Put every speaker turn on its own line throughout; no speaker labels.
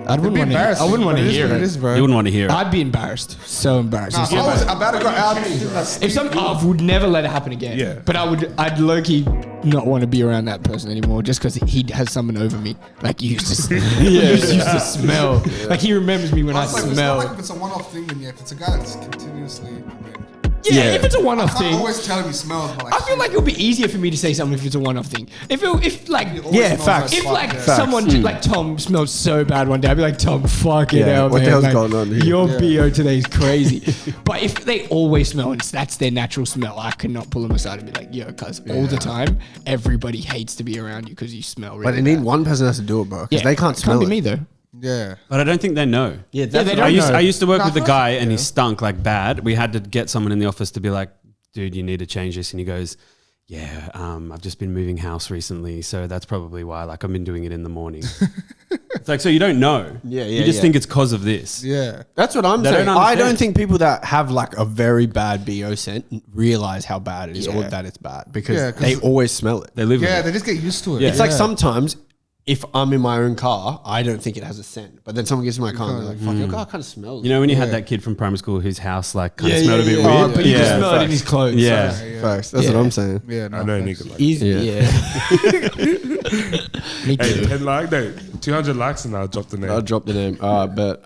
I wouldn't want to hear it.
You wouldn't want to hear it.
I'd be embarrassed. So embarrassed.
If I was about to go out,
I would never let it happen again.
Yeah.
But I'd low-key not want to be around that person anymore just because he has someone over me. Like, you used to, used to smell. Yeah. Like, he remembers me when I smell.
It's not like if it's a one-off thing, then if it's a guy that's continuously...
if it's a one-off thing.
Always tell him he smells. But
I feel like it would be easier for me to say something if it's a one-off thing. If facts. If someone like Tom smelled so bad one day, I'd be like, Tom, fuck it out,
what
man.
the hell's
like,
going on here?
Your BO today is crazy. But if they always smell and that's their natural smell, I could not pull them aside and be like, yo, cuz all the time, everybody hates to be around you because you smell really
But they need one person has to do it, bro. Because they can't smell it.
Can't be me though.
Yeah.
But I don't think they know.
Yeah, they don't
I used to work with a guy and he stunk like bad. We had to get someone in the office to be like, dude, you need to change this. And he goes, yeah, I've just been moving house recently. So that's probably why, like, I've been doing it in the morning. It's like, so you don't know. You just think it's because of this.
Yeah.
That's what I'm saying. I don't think people that have like a very bad BO scent realize how bad it is or that it's bad because they always smell it.
They live with it.
They just get used to it.
It's like sometimes if I'm in my own car, I don't think it has a scent. But then someone gets in my car and they're like, fuck, your car kind of smells.
You know, when you had that kid from primary school whose house like kind of smelled a bit weird?
But you can smell it in his clothes.
Yeah.
Facts. That's what I'm saying.
Yeah, no,
I know a nigga like
Easy. Me
Hey,
too.
10 like, no, 200 likes and I'll drop the name.
I'll drop the name. All right, bet.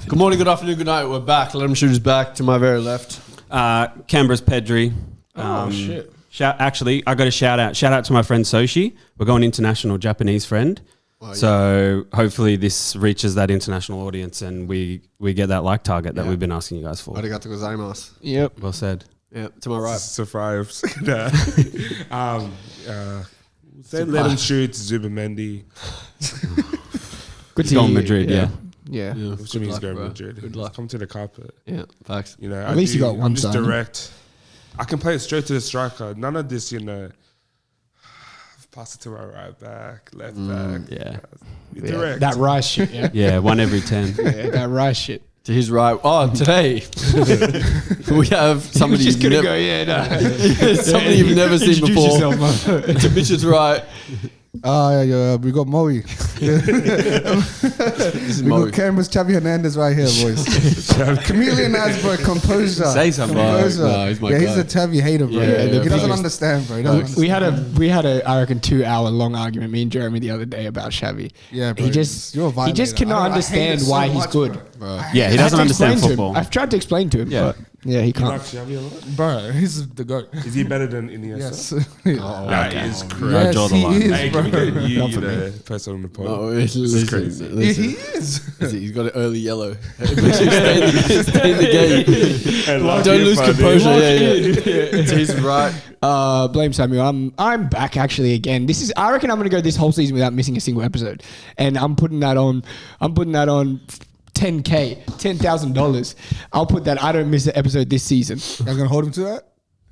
Good morning, good afternoon, good night. We're back. Let them shoot us back to my very left.
Canberra's Pedri.
Shit.
Actually, I got a shout out. Shout out to my friend Soshi. We're going international, Japanese friend. So hopefully this reaches that international audience and we get that like target that we've been asking you guys for.
Arigatou gozaimasu.
Yep.
Well said.
Yep, to my right.
Surprise. Let him shoot Zubimendi.
Good
He's going Madrid, yeah.
Yeah.
Which means he's going Madrid.
Good luck.
Come to the carpet.
Yeah, facts.
You know,
At least you got one
I'm just
signing.
direct. I can play it straight to the striker. None of this, you know, pass it to my right back, left back.
Yeah.
Direct.
That Rice shit, yeah.
Yeah, 1 every 10.
Yeah, that Rice shit.
To his right. Oh, today we have somebody
just
you've
gonna
never,
go,
somebody you've never seen
Introduce
before.
yourself, man.
To Mitch's right.
We got Moe. We
This is Mo.
got Canberra's Xavi Hernandez right here, boys. Chameleon has, bro, composure.
Say something.
Composure.
No, he's my
He's
guy.
a Xavi hater, bro.
Yeah,
he
the
doesn't
biggest-
understand, bro. He doesn't understand.
We had a I reckon 2-hour long argument, me and Jeremy, the other day about Xavi.
Yeah, bro.
He just
You're a violator.
cannot
I hate
understand
it so
why he's
much,
good.
bro.
Yeah, he
I
doesn't
had to
understand
explain to him.
football.
I've tried to explain to him,
Yeah.
but yeah, he
You
can't.
like Xavi a lot?
Bro, he's the goat.
Is he better than Iniesta?
Yes.
That is crazy.
Yes,
draw the
he
line.
is,
Hey,
bro.
can we get you
Not for
the person on the pod?
No,
This is crazy.
He is.
He's got an early yellow. Stay in the game.
Lock
Don't
in,
lose
buddy.
composure. Yeah. To his right.
Blame Samuel. I'm back actually again. I reckon I'm gonna go this whole season without missing a single episode, and I'm putting that on 10K, $10,000. I'll put that. I don't miss an episode this season.
I'm going to hold him to that?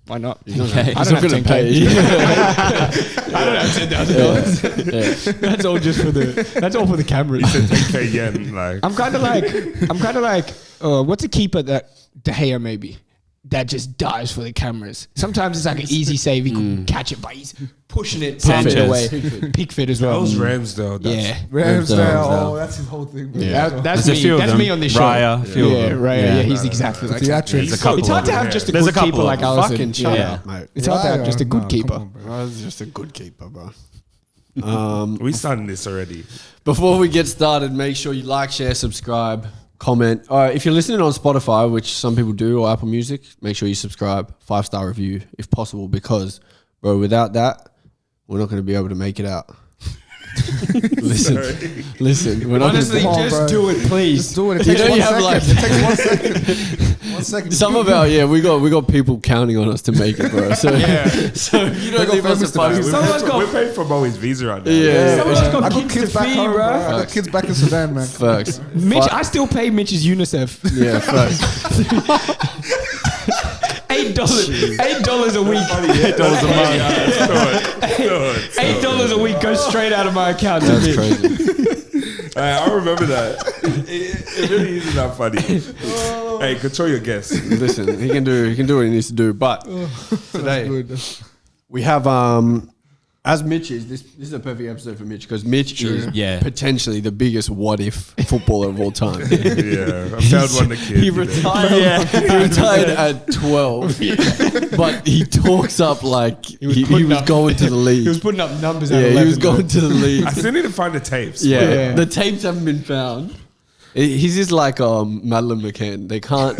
Why not?
Okay.
I don't have
gonna
10K.
pay.
I don't have $10,000. That's all just for that's all for the cameras.
10K yen, like.
I'm kind of like, what's a keeper that De Gea maybe that just dives for the cameras? Sometimes it's like an easy save. He could catch it, but he's pushing it
Sanchez.
away. Pickford as well.
That was Ramsdale.
Yeah.
Ramsdale. That's his whole thing. Bro.
Yeah, that's
There's a few
me.
of
That's
them.
me on this show.
Raya, a few of them.
Raya.
Yeah.
Yeah, he's exactly like that.
Theatrics.
There's a couple
It's hard
of
to
them.
have just a
There's
good
a couple
keeper
of
like
them.
Alisson.
Fucking shut
Yeah.
up, mate.
It's hard to have just a good
No,
keeper.
come on, bro.
Bro, that's just a good keeper, bro.
We started this already.
Before we get started, make sure you like, share, subscribe, comment. If you're listening on Spotify, which some people do, or Apple Music, make sure you subscribe. 5-star review if possible, because, bro, without that, we're not going to be able to make it out. Listen. We're not
Honestly,
gonna
just
bro.
do it, please.
Just do it. It
You
takes
know
1
you have,
second.
like-
It takes 1 second. 1 second.
Some of our we got people counting on us to make it, bro. So so if you don't
They
leave
got
us a
famous tonight.
5
Someone's got-
We're paying for Moe's visa right now.
Yeah.
Someone's
I
got
got
kids
kids
to
back
feed,
home, bro.
bro.
I got kids back in Sudan, man.
Facts.
Mitch, I still pay Mitch's UNICEF.
Yeah, facts.
$8 a week.
$8 a month.
$8 a week goes straight out of my account. to
That's
Mitch.
crazy.
I remember that. It really isn't that funny. Hey, control your guess.
Listen, he can do what he needs to do. But today we have a As Mitch is, this is a perfect episode for Mitch because Mitch is
Yeah.
potentially the biggest what if footballer of all time.
Yeah, I failed one the kid.
He retired. He retired at 12, but he talks up like he was going to the league.
He was putting up numbers at
Yeah,
11.
he was going to the league.
I still need to find the tapes.
Yeah. The tapes haven't been found. He's just like Madeleine McCann. They can't.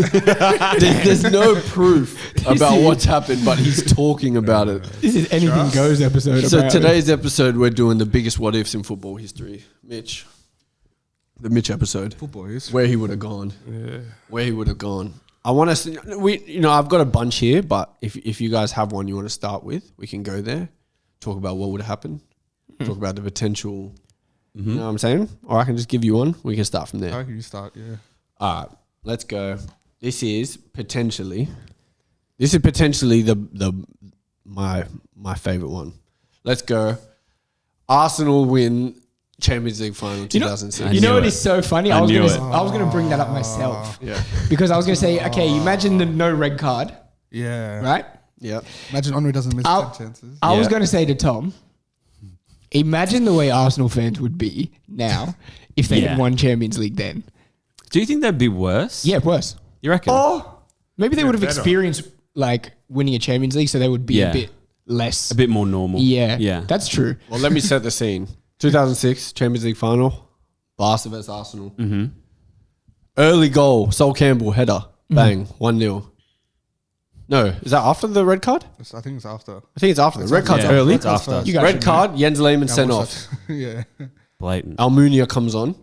There's no proof about what's happened, but he's talking about it.
This is anything goes episode.
So
apparently.
today's episode, we're doing the biggest what ifs in football history. Mitch, the Mitch episode,
Football is.
where he would have gone. Yeah. Where he would have gone. I want us. I've got a bunch here, but if you guys have one you want to start with, we can go there. Talk about what would have happened. Talk about the potential. You know what I'm saying? Or I can just give you one. We can start from there.
How can you start? Yeah.
All right, let's go. This is potentially my favorite one. Let's go. Arsenal win Champions League final 2006.
You know what is so funny? I was
knew
gonna bring that up myself.
Yeah.
Because I was gonna say, okay, imagine the no red card,
Yeah.
right?
Yeah.
Imagine Henry doesn't miss 10 chances.
I was
Yeah.
gonna say to Tom, imagine the way Arsenal fans would be now if they had won Champions League then.
Do you think that'd be worse?
Yeah, worse.
You reckon?
Oh, maybe they would have
better.
experienced like winning a Champions League, so they would be
Yeah.
a bit less.
A bit more normal.
Yeah,
Yeah.
that's true.
Well, let me set the scene. 2006 Champions League final. Barca vs Arsenal. Early goal. Sol Campbell header. Bang. 1-0. No, is that after the red card?
I think it's after.
I think it's after. The red card's
Yeah,
early.
it's after.
You guys
Red
should
card. Jens Lehmann sent
Yeah,
off.
yeah.
Blatant.
Almunia comes on.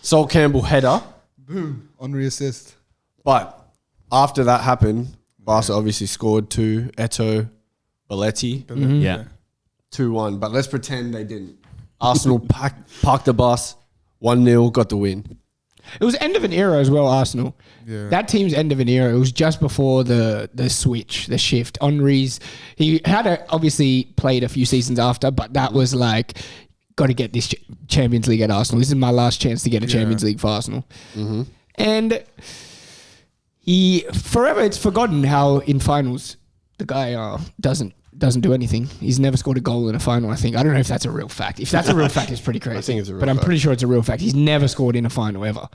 Sol Campbell header.
Boom. Henry assist.
But after that happened, Barca obviously scored 2. Eto'o, Belletti,
Yeah.
2-1. But let's pretend they didn't. Arsenal parked the bus, 1-0, got the win.
It was end of an era as well, Arsenal.
Yeah.
That team's end of an era. It was just before the switch, the shift. Henry's, he had obviously played a few seasons after, but that was like, got to get this Champions League at Arsenal. This is my last chance to get a Champions League for Arsenal. And it's forgotten how in finals the guy doesn't do anything. He's never scored a goal in a final, I think. I don't know if that's a real fact. If that's a real fact, it's pretty crazy.
I think it's a real
But I'm
fact.
pretty sure it's a real fact. He's never scored in a final ever.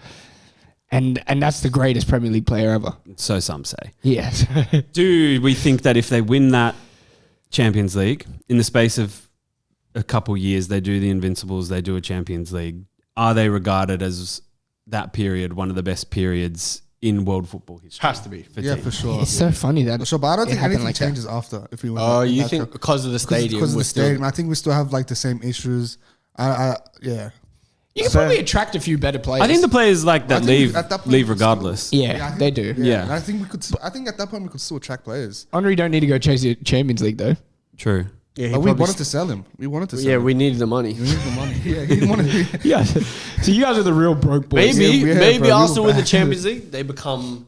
And that's the greatest Premier League player ever.
So some say.
Yes.
Do we think that if they win that Champions League, in the space of a couple years, they do the Invincibles, they do a Champions League, are they regarded as that period one of the best periods in world football history?
Has to be.
Yeah, for sure.
It's so funny that
For sure, but I don't
it
think
happened
anything
like that.
changes after if we win.
Oh, you
that
think
cup.
because of the stadium?
Because of
we're
the
still-
stadium. I think we still have like the same issues. Yeah.
you can probably attract a few better players.
I think the players like that
I think
leave
at that point
leave
we still-
regardless.
Yeah,
I think-
they do.
Yeah.
And I think we could. I think at that point we could still attract players.
Henry don't need to go chase the Champions League though.
True.
Yeah, he
But we
probably
wanted to sell him. We wanted to sell
yeah,
him.
we needed the money.
We needed the money. Yeah, he didn't want to be.
Yeah. So you guys are the real broke boys.
Maybe
Yeah,
maybe
bro,
Arsenal
real
win the
bad.
Champions League. They become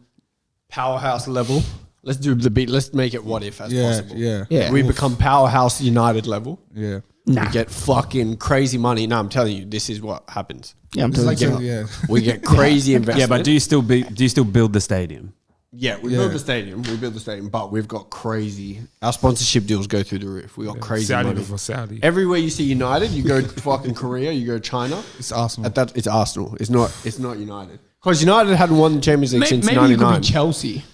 powerhouse level. Let's do the beat. Let's make it what if as
Yeah,
possible.
yeah.
Yeah.
We become powerhouse United level.
Yeah.
Nah.
We get fucking crazy money. No, I'm telling you, this is what happens.
Yeah, I'm
It's like
totally
yeah.
We get crazy investment.
Yeah, but do you still build the stadium?
Yeah, we
Yeah.
build the stadium. We build the stadium, but we've got crazy. Our sponsorship deals go through the roof. We got crazy
Saudi
money.
before Saudi.
Everywhere you see United, you go to fucking Korea, you go China.
It's Arsenal.
At that, it's Arsenal. It's not United. Because United hadn't won the Champions League since
maybe you could
'99.
be Chelsea,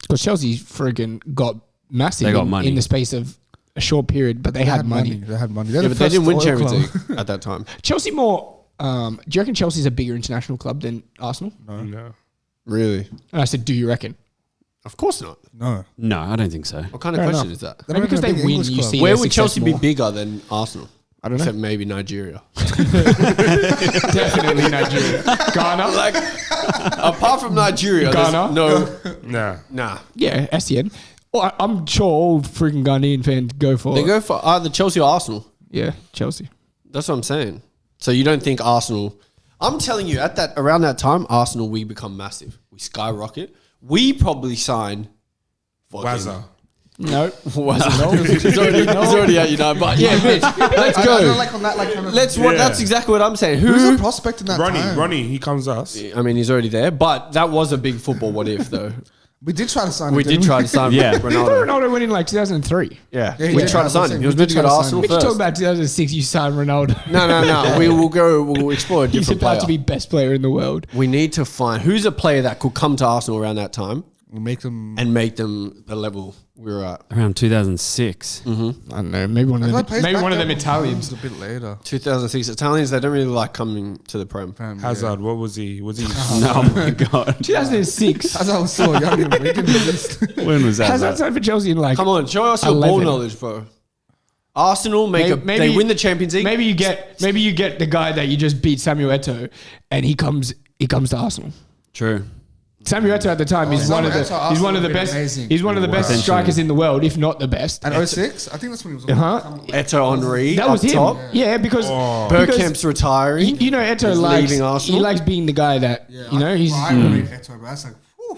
because Chelsea friggin' got massive.
They got money.
in the space of a short period, but they had money.
They had money.
Yeah, but they didn't win Champions League at that time.
Chelsea more. Do you reckon Chelsea's a bigger international club than Arsenal?
No.
Really?
And I said, do you reckon?
Of course not.
No.
No, I don't think so.
What kind of
Fair
question
enough.
is that?
They're
Maybe
not
because
even
they
a big
win,
English
you
club.
see
Where
their
would
success
Chelsea be
more.
bigger than Arsenal?
I don't know.
Except maybe Nigeria.
Definitely Nigeria. Ghana.
Like, apart from Nigeria, there's
Ghana?
no,
Nah.
Yeah, SCN. Well, I'm sure all freaking Ghanaian fans go for
They
it.
go for either Chelsea or Arsenal.
Yeah, Chelsea.
That's what I'm saying. So you don't think Arsenal? I'm telling you, around that time, Arsenal we become massive. We skyrocket. We probably sign.
Wazza.
No.
He's already at United. But yeah, Mitch, let's
I
go.
don't like on that like kind of.
That's exactly what I'm saying.
Who's a
Who?
prospect in that time?
Ronnie, he comes us.
I mean, he's already there. But that was a big football what if though.
We did try to sign him.
We did
didn't
try to sign
Yeah.
I thought
Ronaldo.
Ronaldo went in like 2003.
Yeah,
Yeah, he
we
did.
tried to sign him. He was
We
meant to
did
go to
try to sign
Arsenal
him.
But you talk
first.
about 2006, you signed Ronaldo.
No. We'll explore a
He's
different
about
player.
to be best player in the world.
We need to find who's a player that could come to Arsenal around that time
We make them.
and make them the level we were at.
Around 2006.
I don't know. Maybe one of them. Maybe one of them Italians.
A bit later.
2006 Italians, they don't really like coming to the Prem.
Hazard, what was he? Was he?
Oh my god.
2006.
As I was so young, we didn't exist.
When was that?
Hazard signed for Chelsea in like.
Come on, show us your
11.
ball knowledge, bro. Arsenal they win the Champions League.
Maybe you get the guy that you just beat, Samuel Eto'o, and he comes to Arsenal.
True.
Samuel Eto'o at the time is one of the
Samuel Eto'o,
he's one
Arsenal
of the
would be
best
amazing.
he's one of the best
Potentially.
strikers in the world, if not the best.
And 06, I think that's when he was.
Uh-huh.
Eto'o Henry
That was
up
him.
top.
Yeah, because
Bergkamp's retiring.
you know Eto'o
He's
likes
leaving Arsenal.
he likes being the guy that he's
I rate Eto'o, bro. That's like, whew.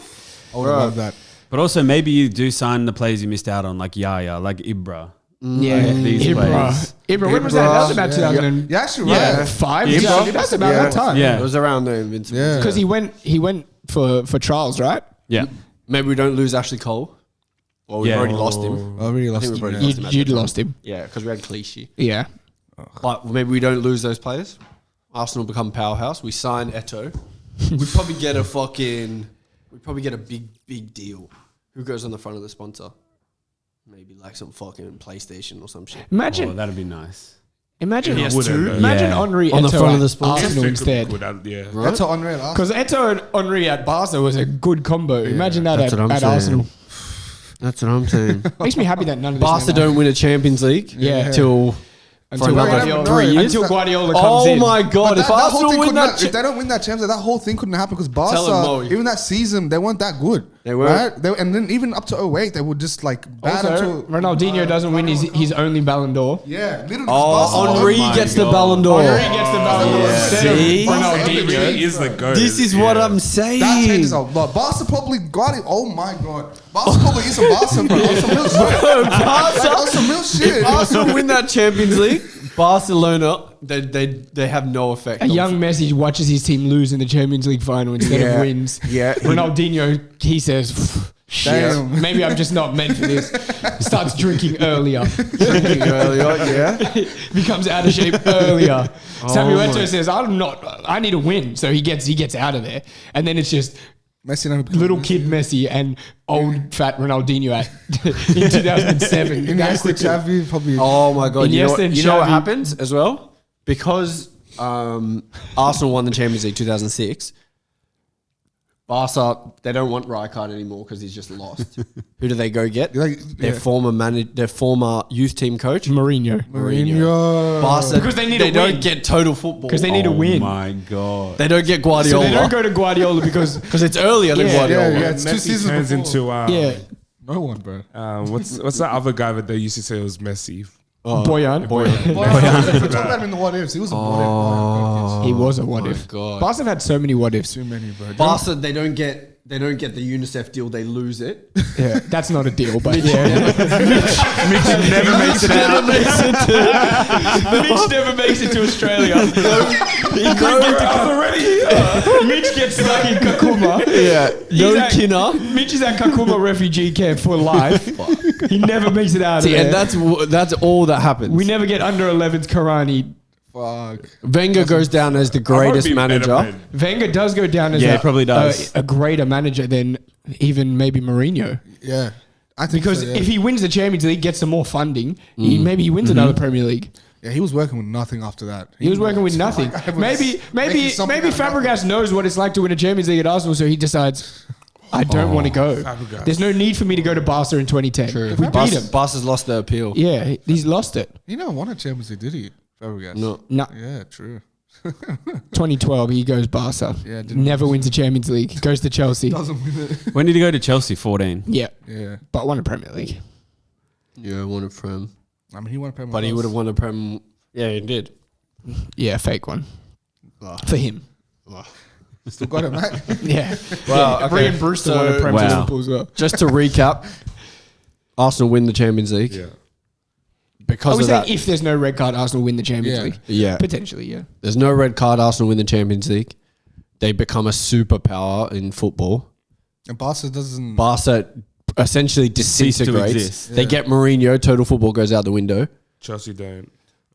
I would love that.
But also maybe you do sign the players you missed out on, like Yaya, like Ibra.
yeah
These players.
Ibra. When was that? That was about 2000.
Yeah, actually, right.
5.
Ibra.
That's about that time.
Yeah.
It was around the Invincible.
Yeah.
Because he went for trials, right?
Yeah.
Maybe we don't lose Ashley Cole. Well, we've
Yeah.
already lost him.
I really
I
lost
think we've
him.
already
Yeah.
lost him. at
You'd
that time.
lost him.
Yeah, because we had Clichy.
Yeah.
But maybe we don't lose those players. Arsenal become powerhouse. We sign Eto'o. We probably get a big deal. Who goes on the front of the sponsor? Maybe like some fucking PlayStation or some shit.
Oh,
Imagine
that'd be nice.
Imagine
wouldn't,
Imagine
Yeah.
Henri
On the
Eto'o
front of
at
the sponsor.
Arsenal instead.
Yeah.
That's how unreal. Arsenal.
Because Eto'o and Henri at Barca was a good combo. Imagine that
That's what I'm
at
saying.
Arsenal.
That's what I'm saying.
Makes me happy that none of this
Barca
never
don't win a Champions League
Yeah.
till for
Until
another
Guardiola-
3 years.
Until Guardiola comes
Oh
in.
my god!
But
If
that whole
Arsenal
thing
win
couldn't
that,
if they don't win that Champions League, that whole thing couldn't happen because
Tell them, Mo.
Barca, even that season, they weren't that good.
They weren't.
Right? And then even up to 08, they were just like bad
Also,
until
Ronaldinho doesn't win his only Ballon d'Or.
Yeah, literally.
oh, Henri
my
gets the
God.
Ballon d'Or.
Henri gets the Ballon d'Or instead
See?
of
He
Ronaldinho.
is the goat.
This is what I'm saying.
That changes a lot. Barca probably got it. Oh my god, Barca probably is a Barca, bro. On some real shit. On some real shit.
If Arsenal win that Champions League, Barcelona, they have no effect.
A young Messi watches his team lose in the Champions League final instead of wins.
Yeah.
Ronaldinho, he says, shit,
Damn.
maybe I'm just not meant for this. Starts drinking earlier.
Drinking earlier, yeah.
Becomes out of shape earlier. Samuel
my-
Eto'o says, I need to win. So he gets out of there. And then it's just
Messi never became
little
Messi.
kid Messi and old fat Ronaldinho in 2007.
In
That's
the
the two.
Xavi probably.
Oh my god! You know,
Iniesta and
you know what
Xavi.
happens as well? Because Arsenal won the Champions League 2006. Barca, they don't want Rijkaard anymore because he's just lost. Who do they go get?
Like,
Their former youth team coach,
Mourinho.
Mourinho.
Barca.
Because they need to
don't
win.
get total football.
Because they need to
Oh
win.
my god.
They don't get
So
Guardiola.
they don't go to Guardiola because
it's earlier than
Yeah,
Guardiola.
yeah, it's 2
Messi
seasons
turns
before.
into
yeah,
No one, bro.
what's that other guy that they used to say was Messi?
Boyan.
Well, if we talk about him in the what ifs, he was a what if.
He was a what if.
God.
Barca have had so many what ifs.
Too many, bro.
Barca, they don't get the UNICEF deal. They lose it.
Yeah, that's not a deal, but yeah.
Mitch never makes it out.
Mitch never makes it to Australia. He couldn't get to already. Mitch gets stuck in Kakuma.
Yeah, no
He's at-
Kinner.
Mitch is at Kakuma refugee camp for life. He never makes it out of
See,
there.
and that's all that happens.
We never get under 11s Karani.
Fuck.
Wenger goes down as the greatest manager.
Wenger does go down as
Yeah, he probably does.
a greater manager than even maybe Mourinho.
Yeah. I think
Because
so, yeah.
if he wins the Champions League, gets some more funding, maybe he wins another Premier League.
Yeah, he was working with nothing after that.
He was working with nothing.
Like, I was
Maybe
making something out of
Fabregas knows what it's like to win a Champions League at Arsenal, so he decides, I don't want to go.
Fabregas.
There's no need for me to go to Barca in 2010. We beat him.
Barca's lost their appeal.
Yeah, he's lost it.
He never won a Champions League, did he? Fabregas.
No.
No,
Yeah, true.
2012 he goes Barca.
Yeah, didn't-
Never wins a Champions League. Goes to Chelsea.
Doesn't win it.
When did he go to Chelsea? 14.
Yeah,
Yeah.
but won a Premier League.
Yeah, won a Prem.
I mean, he won a Premier
But he
League.
would have won a Prem. Yeah, he did.
Yeah, fake one for him.
Still got him, mate.
Yeah.
Wow,
Yeah,
okay.
Brian Brewster
So-
won a Prem for
Wow.
Liverpool as well.
Just to recap, Arsenal win the Champions League
Yeah.
I
because
was
of
saying
that.
if there's no red card, Arsenal win the Champions
Yeah.
League.
Yeah,
Potentially, yeah.
there's no red card. Arsenal win the Champions League. They become a superpower in football.
And Barca doesn't.
Barca essentially
Cease to
disintegrates.
exist.
They get Mourinho. Total football goes out the window.
Chelsea don't.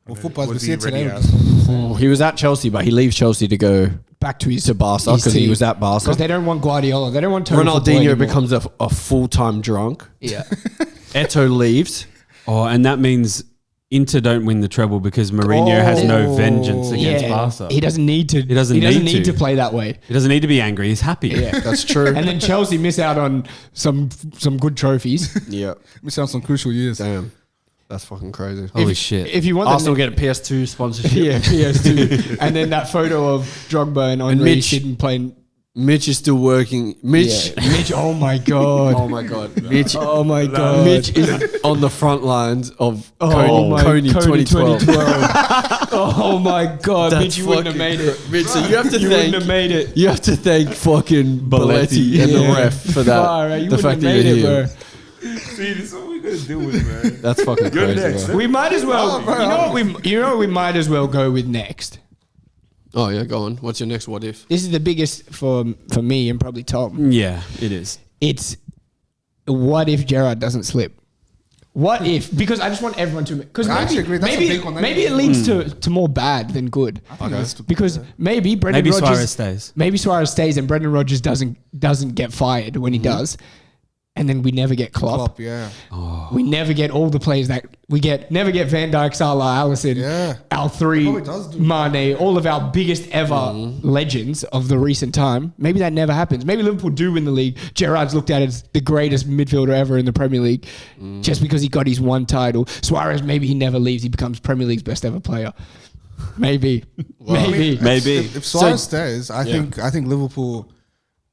Well, football, we
Was
see
he
it today.
ready
Oh, he was at Chelsea, but he leaves Chelsea to go
Back to his
to Barca
his
because he
team.
was at Barca.
Because they don't want Guardiola. They don't want total football
Ronaldinho
anymore.
becomes a full-time drunk.
Yeah.
Eto leaves.
Oh, and that means Inter don't win the treble because Mourinho has no vengeance against Barca.
He doesn't need to.
He doesn't
need
need
to
to.
play that way.
He doesn't need to be angry. He's happy.
Yeah.
That's true.
And then Chelsea miss out on some good trophies.
Yeah.
Miss out on some crucial years.
Damn. That's fucking crazy.
Holy shit.
If you want
Arsenal get a PS2 sponsorship.
yeah, PS2, and then that photo of Drogba and Henry
Mitch.
sitting playing.
Mitch is still working. Mitch.
Yeah. Mitch. Oh my god.
Oh my god. Mitch.
Oh my god.
Mitch is on the front lines of
Coney
Coney 2012.
Oh my god,
That's
Mitch, you wouldn't have
fucking
made it.
Mitch, so you have to
You
thank.
wouldn't have made it.
You have to thank fucking Belletti and the
Yeah.
ref for that.
Far, right? You
the
wouldn't
fact
have
that
made
you're
it,
here.
bro.
See, this is what we're gonna deal with, man.
That's fucking
You're
crazy.
next.
Bro.
We might as well.
bro,
you know what we might as well go with next.
Oh yeah, go on. What's your next what if?
This is the biggest for me and probably Tom.
Yeah, it is.
It's what if Gerrard doesn't slip? What if? Because I just want everyone to. Because
I actually agree. That's a big one.
maybe it leads to more bad than good. Because maybe Brendan
Maybe
Rodgers
Suarez stays.
Maybe Suarez stays and Brendan Rodgers doesn't get fired when he does, and then we never get Klopp.
Yeah.
We never get all the players that we get. Never get Van Dijk, Salah, Allison,
Yeah.
our three,
Probably does do
Mane, all of our biggest ever legends of the recent time. Maybe that never happens. Maybe Liverpool do win the league. Gerrard's looked at as the greatest midfielder ever in the Premier League, just because he got his one title. Suarez, maybe he never leaves. He becomes Premier League's best ever player. Maybe, maybe.
Maybe.
If Suarez stays, I think Liverpool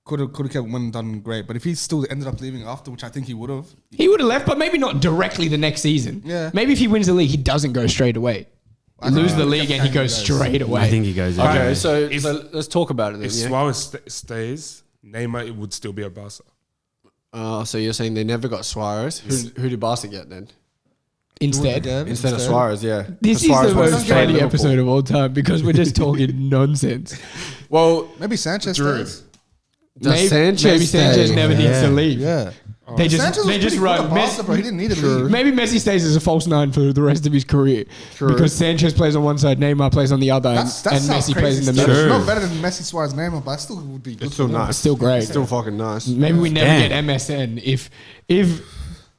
could have kept one and done great. But if he still ended up leaving after, which I think he would have.
He would have left, but maybe not directly the next season.
Yeah.
Maybe if he wins the league, he doesn't go straight away. He loses the league and he goes straight away.
I think he goes.
Okay,
anyway.
so let's talk about it then.
If
Yeah?
Suarez stays, Neymar it would still be at Barca.
So you're saying they never got Suarez? Who did Barca get then?
Instead.
Instead of Suarez, yeah.
This is
Suarez
the
wants to
most
stay at
funny
Liverpool.
episode of all time because we're just talking nonsense.
Well,
Maybe Sanchez stays.
does Sanchez
maybe Sanchez
stay?
never needs to leave.
Yeah.
They just
Sanchez was
they just
pretty
run.
good at Barca, bro. He didn't need to leave.
Maybe Messi stays as a false nine for the rest of his career because Sanchez plays on one side, Neymar plays on the other, and
That's
Messi plays in the
It's
middle.
not better than Messi, Suarez, Neymar, but I still would be good.
It's still
for them.
nice.
Still great.
Still fucking nice.
Maybe we never
Damn.
get MSN if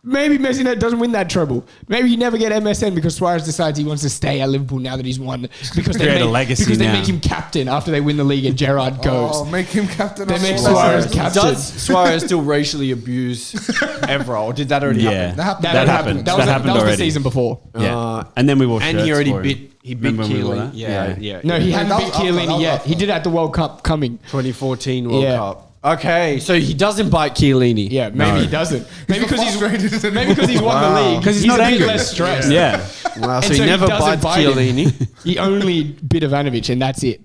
maybe Messi doesn't win that treble. Maybe you never get MSN because Suarez decides he wants to stay at Liverpool now that he's won because
Create a legacy
because they
now.
make him captain after they win the league and Gerrard goes.
Oh, make him captain.
They
of
make
Suarez.
Suarez captain.
Does Suarez still racially abuse Evra, or did that already
Yeah.
happen?
That happened.
That happened.
That was,
That happened
that was
already.
the season before.
Yeah. And then we wore
And
shirts
he already
for him.
beat
Remember when we wore
Chiellini.
that?
Yeah.
No, he hadn't
that
beat
was after, that
Chiellini
was
yet.
after.
He did it at the World Cup coming.
2014 World
Yeah.
Cup. Okay, so he doesn't bite Chiellini.
Yeah, maybe he doesn't. Maybe because he's
frustrated.
maybe because he's won the league.
'Cause he's
he's
not
a bit
angry.
less stressed.
Yeah.
Wow, so
And
he
so he
never
doesn't
bites
bite him.
Chiellini.
He only bit Ivanovic, and that's it.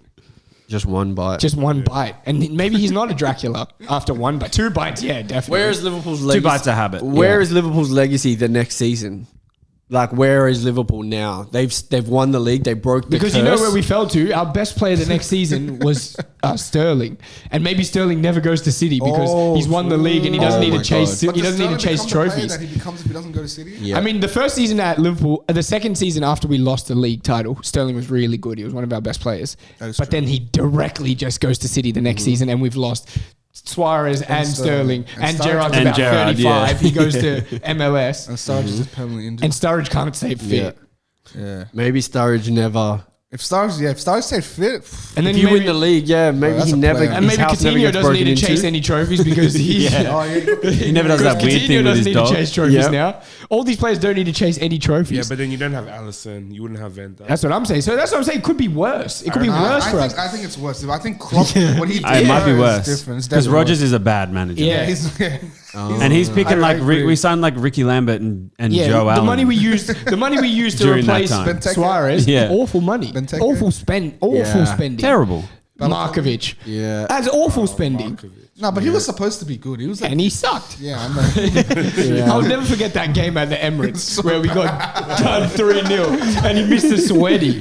Just one bite.
Just one bite, and maybe he's not a Dracula after one bite. 2 bites, yeah, definitely.
Where is Liverpool's legacy?
2 bites a habit.
Where is Liverpool's legacy the next season? Like, where is Liverpool now? They've won the league. They broke the
Because
curse.
you know where we fell to? Our best player the next season was Sterling. And maybe Sterling never goes to City because he's won the league and he doesn't
Oh
need
my
to chase
God.
he doesn't need to chase trophies.
That he becomes if he doesn't go to City.
Yeah.
I mean, the first season at Liverpool, the second season after we lost the league title, Sterling was really good. He was one of our best players.
That is
But
true.
then he directly just goes to City the next season and we've lost Suarez and Sterling.
And
And
Sturridge.
Gerrard's
And
about
Gerrard,
35.
yeah.
He goes to MLS.
And Sturridge is just permanently injured.
And Sturridge can't stay fit.
Yeah.
Maybe Sturridge never.
If Sturridge stayed fit,
And then
If you
maybe,
win the league, yeah, maybe
that's
he
a
never.
player.
and
his
maybe
house never
Coutinho
gets
doesn't need
broken
to chase
into.
any trophies because he's
He never does that weird
Coutinho
thing with
doesn't
his
need
dog.
to chase trophies
Yeah.
now. All these players don't need to chase any trophies.
Yeah, but then you don't have Allison. You wouldn't have Van Dijk.
That's what I'm saying. So that's what I'm saying. It could be worse. It could be worse for us.
I think it's worse. I think Klopp, what he did
It might be
is
worse
different. It's
because
definitely
Rogers
worse.
is a bad manager.
Yeah.
And he's picking
I
like
agree.
we signed like Ricky Lambert and
Yeah,
Joe Allen.
the money we used to
During that
replace
time.
Benteke.
Suarez.
Yeah.
Awful money.
Benteke.
Awful
Yeah.
spending.
Terrible.
Markovic.
Yeah.
That's awful spending.
No, but he was supposed to be good. He was like,
And he sucked.
yeah, I know.
I'll never forget that game at the Emirates where we got done 3-0 and he missed a sweaty.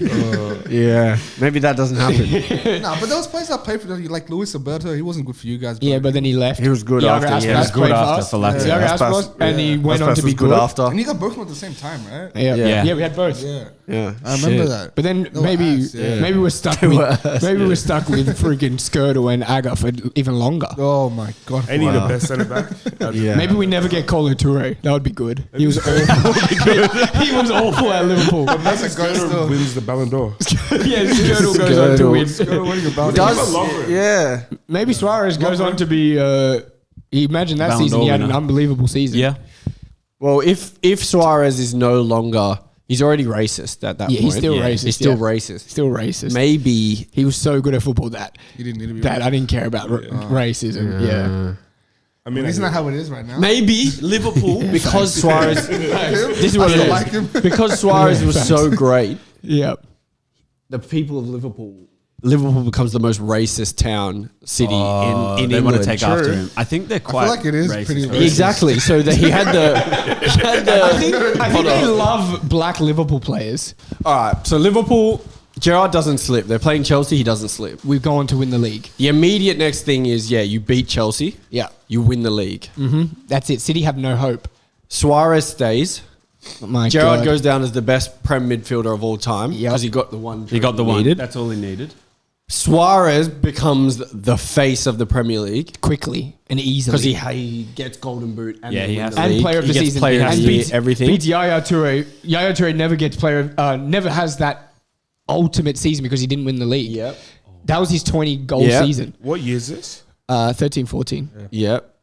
Yeah, maybe that doesn't happen.
No, but there was players that played for you, like Luis Alberto. He wasn't good for you guys.
Yeah, but then he left.
He was good
Iago
after,
Aspas
yeah. He was
good
played
after
us.
for Lazio.
Iago
Aspas,
Aspas, and he went on
Aspas
to be
was
good.
after.
and you got both of them at the same time, right?
Yeah.
Yeah.
Yeah, we had both.
Yeah.
Yeah,
I remember that.
But then
They were
maybe
ass, yeah.
maybe we're stuck
They
with
were ass,
we're stuck with freaking Skirtle and Aga for even longer.
Oh my god.
Any of the best centre back.
Yeah.
Maybe we never get Kolo Touré. That would be good. He was awful. He was awful at Liverpool.
That's a good
Skirtle
still.
wins the Ballon d'Or.
Yeah, Skirtle goes on to win.
Skirtle winning a Ballon
Does,
d'Or.
yeah.
Maybe Suarez goes on to be. Imagine that
Ballon
season.
d'Or
He had an
winner.
unbelievable season.
Yeah.
Well, if Suarez is no longer, he's already racist at that
Yeah,
point.
he's still racist.
He's still
yeah.
racist.
Still racist.
Maybe.
He was so good at football that
He didn't need to be.
I didn't care about racism. Yeah.
I mean,
Isn't that how it is right now?
Maybe Liverpool, because Suarez. This is what
I
it
don't
is.
like him.
Because Suarez
Yeah,
was
facts.
so great,
Yeah.
the people of Liverpool becomes the most racist city in
they
England.
want to take after him. I think they're quite.
like it is
racist.
pretty racist.
Exactly. So that he had the.
I think they love black Liverpool players.
All right. So Liverpool, Gerrard doesn't slip. They're playing Chelsea. He doesn't slip.
We've gone to win the league.
The immediate next thing is you beat Chelsea.
Yeah.
You win the league.
That's it. City have no hope.
Suarez stays.
My
Gerrard
God.
goes down as the best Prem midfielder of all time
Yep.
because he got the one.
He got the one.
needed.
That's all he needed.
Suarez becomes the face of the Premier League
quickly and easily.
because he gets Golden Boot and,
Yeah,
they
he
win
has
the
to.
and
league.
player of
He
the
gets
season.
player of
and
the year, everything.
Beats Yaya Toure. Yaya Toure never gets never has that ultimate season because he didn't win the league.
Yep.
That was his 20 goal
Yep.
season.
what year is this?
13-14.
Yep.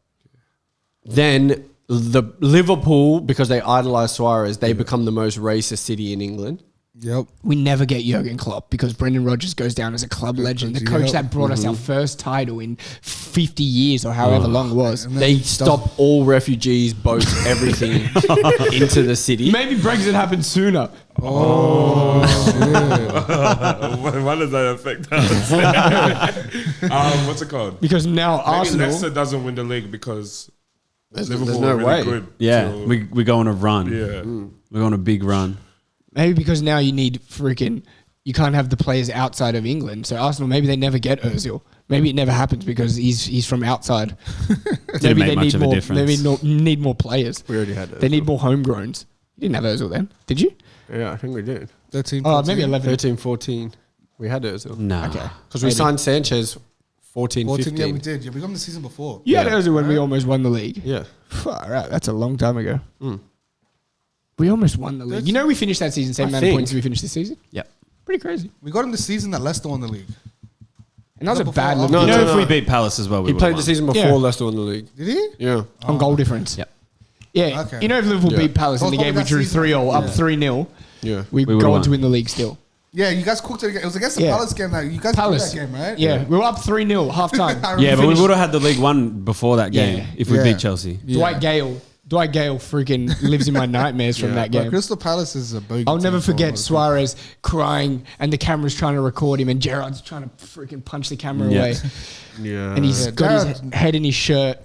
Then the Liverpool, because they idolize Suarez, they become the most racist city in England.
Yep.
We never get Jurgen Klopp because Brendan Rodgers goes down as a club legend. The coach that brought us our first title in 50 years or however long it was.
And then
They stop all refugees, boats, everything into the city.
Maybe Brexit happened sooner.
Why does that affect us? What's it called?
Because now
Maybe
Arsenal...
Leicester doesn't win the league because Liverpool
there's no
are really
way.
good.
Yeah,
So,
we go on a run.
yeah.
We're on a big run.
Maybe because now you need you can't have the players outside of England. So Arsenal, maybe they never get Ozil. Maybe it never happens because he's from outside.
Didn't make
they
much
need
of a
more.
difference.
They need more players.
We already had
They need more homegrowns. You didn't have Ozil then, did you?
Yeah, I think we did.
13,
Oh,
14.
maybe 11.
13, 14. We had Ozil.
No.
Okay.
Because we
Maybe.
signed Sanchez 14,
14,
15.
yeah, we did. Yeah, we got him the season before.
You had
Yeah.
Ozil when we almost won the league.
Yeah.
All right, that's a long time ago. We almost won the league. You know, we finished that season same
I
amount of
think.
points as we finished this season.
Yep.
Pretty crazy.
We got him the season that Leicester won the league.
And that was a
Before-
bad look.
No,
You know,
no,
if we
no.
beat Palace as well, we
He
would've
played
won.
the season before
Yeah.
Leicester won the league.
Did he?
Yeah.
on goal difference.
Yep.
Yeah.
Okay.
You know, if Liverpool
Yeah.
beat Palace in
Oh,
the
it's
game, we
probably
drew
that season.
3-0, up
Yeah.
3-0.
Yeah.
We
would've
go on
won.
to win the league still.
Yeah, you guys cooked it. It was against the
Yeah.
Palace game. That you guys
Palace.
did that game, right?
Yeah, we were up 3-0 half time.
I
Yeah, but we
finished-
would have had the League One before that game
Yeah.
if we
Yeah.
beat Chelsea.
Dwight Gale freaking lives in my nightmares from that
But
game.
Crystal Palace is a bogey.
I'll never
team for a lot
forget
of
Suarez crying and the camera's trying to record him and Gerrard's trying to freaking punch the camera
Yeah.
away.
Yeah.
And he's
Yeah,
got his
Gerrard-
head in his shirt.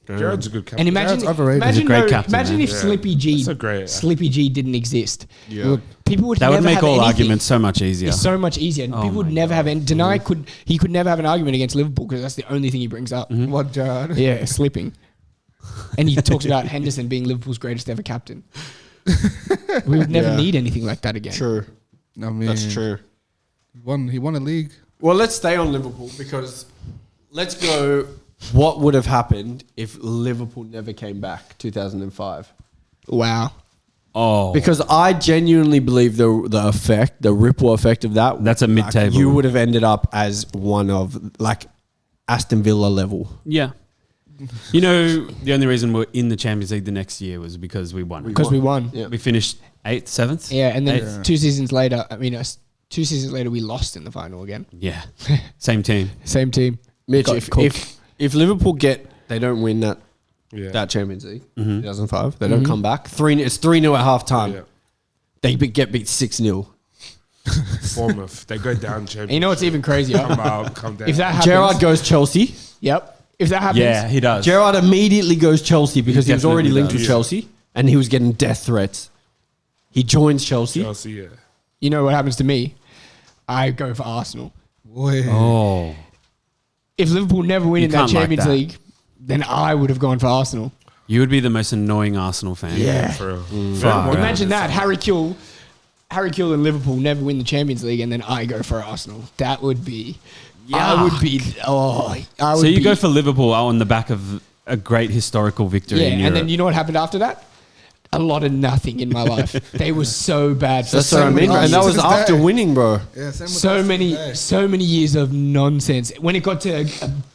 Gerrard's a good captain.
And imagine,
Gerrard's overrated.
imagine,
He's a great
no-
captain,
imagine
man.
if
Yeah.
Slippy G,
That's a great-
Slippy G didn't exist.
Yeah.
People would
That
never
would make
have
all
anything.
arguments so much easier.
It's so much easier. And
Oh
people would
my
never
God.
have any. Denai could never have an argument against Liverpool because that's the only thing he brings up.
What, Gerrard?
Yeah, slipping. And he talks about Henderson being Liverpool's greatest ever captain. We would never
Yeah.
need anything like that again.
True.
I mean,
That's true.
He won a league.
Well, let's stay on Liverpool because let's go. What would have happened if Liverpool never came back 2005?
Wow.
Oh,
Because I genuinely believe the ripple effect of that.
That's a mid-table.
You would have ended up as one of like Aston Villa level.
yeah. You know, the only reason we're in the Champions League the next year was because we won.
Because we won.
Yeah.
We finished 8th, 7th.
Yeah, and then
8th.
2 seasons later, 2 seasons later, we lost in the final again.
Yeah, same team.
Same team.
Mitch,
Got cooked.
if Liverpool they don't win that
Yeah.
that Champions League 2005, they don't come back. It's 3-0 at half time.
Yeah.
They get beat 6-0.
Bournemouth. They go down champions.
You know what's even crazier?
Come out, come down.
If that happens,
Gerrard goes Chelsea.
yep. If that happens,
Yeah, he does.
Gerrard immediately goes Chelsea because he was already
definitely
linked with
does.
Chelsea and he was getting death threats. He joins Chelsea.
Chelsea, yeah.
you know what happens to me? I go for Arsenal.
Boy.
Oh.
If Liverpool never win
You
in that
can't like
Champions
that.
League, then I would have gone for Arsenal.
You would be the most annoying Arsenal fan.
Yeah.
For real.
Fuck.
Yeah,
Imagine that. Harry Kewell and Liverpool never win the Champions League, and then I go for Arsenal. That would be. I would be. Oh, I would
So you
be,
go for Liverpool on the back of a great historical victory
yeah,
in
and
Europe.
then you know what happened after that? A lot of nothing in my life. They were so bad. For
That's
so
what I mean.
many
And that
to
was
this
after
day.
winning, bro.
Yeah, same with
so
us
many
today.
so many years of nonsense. When it got to a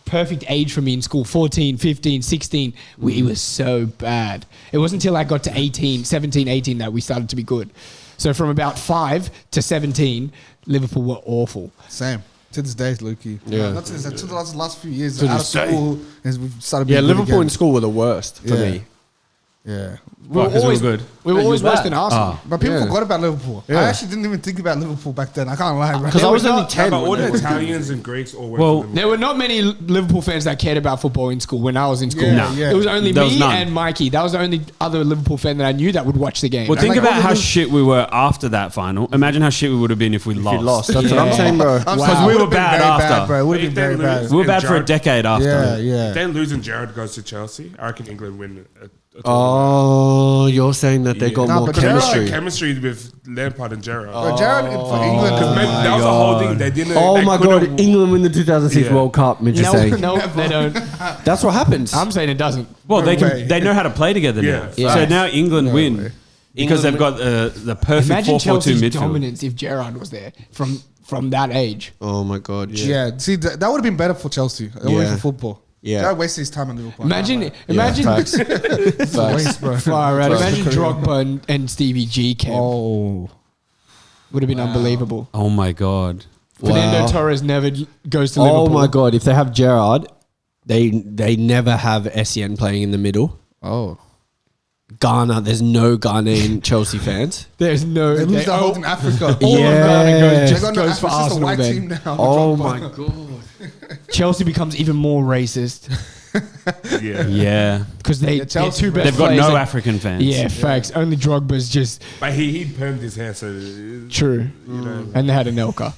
perfect age for me in school, 14, 15, 16, we were so bad. It wasn't until I got to 18, 17, 18 that we started to be good. So from about 5 to 17, Liverpool were awful.
Same. To this day, Lukey.
Yeah.
Not to this day. To the last few years,
To
out of
this day.
school, and we've started
Yeah,
being good
Liverpool
again.
in school were the worst for
Yeah.
me.
Yeah.
Why, 'cause we were good.
We were
Yeah,
always
you're
worse
bad.
than Arsenal.
Ah.
But people
Yeah.
forgot about Liverpool.
Yeah.
I actually didn't even think about Liverpool back then. I can't lie, bro.
Because I was only
not-
10.
But all
when
the
they were-
Italians and Greeks all went
Well,
to Liverpool.
There were not many Liverpool fans that cared about football in school when I was in school.
Yeah, No. yeah.
It was only
There was
me
none.
and Mikey. That was the only other Liverpool fan that I knew that would watch the game.
Well, think
like
about
all the
how
Liv-
shit we were after that final. Imagine how shit we would have been if we
If
lost.
you lost. That's what I'm
Yeah.
saying, bro.
I'm
Wow.
sorry,
we
would've
were
been
bad
very
after.
bro. It would have
If
been very
they
bad.
lose-
We were
And
bad for a
Gerrard-
decade after.
Yeah, yeah.
Then losing Gerrard goes to Chelsea. I reckon England win a tournament.
Oh, you're saying that they got
Nah,
more
but
chemistry.
Chemistry with Lampard and Gerrard.
But Gerrard for England,
Because maybe that was a whole thing. They didn't.
Oh
they
my
couldn't-
God, England win the 2006
Yeah.
World Cup, Mitch is
no,
saying.
no, they don't.
That's what happens.
I'm saying it doesn't.
Well, they
way.
can. They know how to play together now.
Yeah.
So now England win
way.
because they've got the perfect
Imagine
4-4-2
Chelsea's
midfield.
dominance if Gerrard was there from that age.
Oh my God.
yeah. See, that would have been better for Chelsea. Away
Yeah.
for football.
Yeah.
Gerrard wasted his time in Liverpool.
Imagine,
Facts. Facts.
Waste, bro.
far out.
Facts.
Imagine Drogba and Stevie G came.
Oh.
Would have been unbelievable.
Oh my God.
Fernando
Wow.
Torres never goes to
Oh
Liverpool.
my God. If they have Gerrard, they never have SEN playing in the middle.
Oh.
Ghana, there's no Ghanaian Chelsea fans.
There's no.
They lose
they-
the whole in Africa.
all
Yeah.
of Ghana
They
just
got no
goes for
it's just a
Arsenal
white
then.
team now.
Oh
Drogba.
my God.
Chelsea becomes even more racist
Yeah.
Yeah.
because they
Yeah, Chelsea-
two best
They've got
players
no
are-
African fans.
Yeah, facts. Only Drogba's just
But he permed his hair, so
true.
you know.
And they had a Nelka.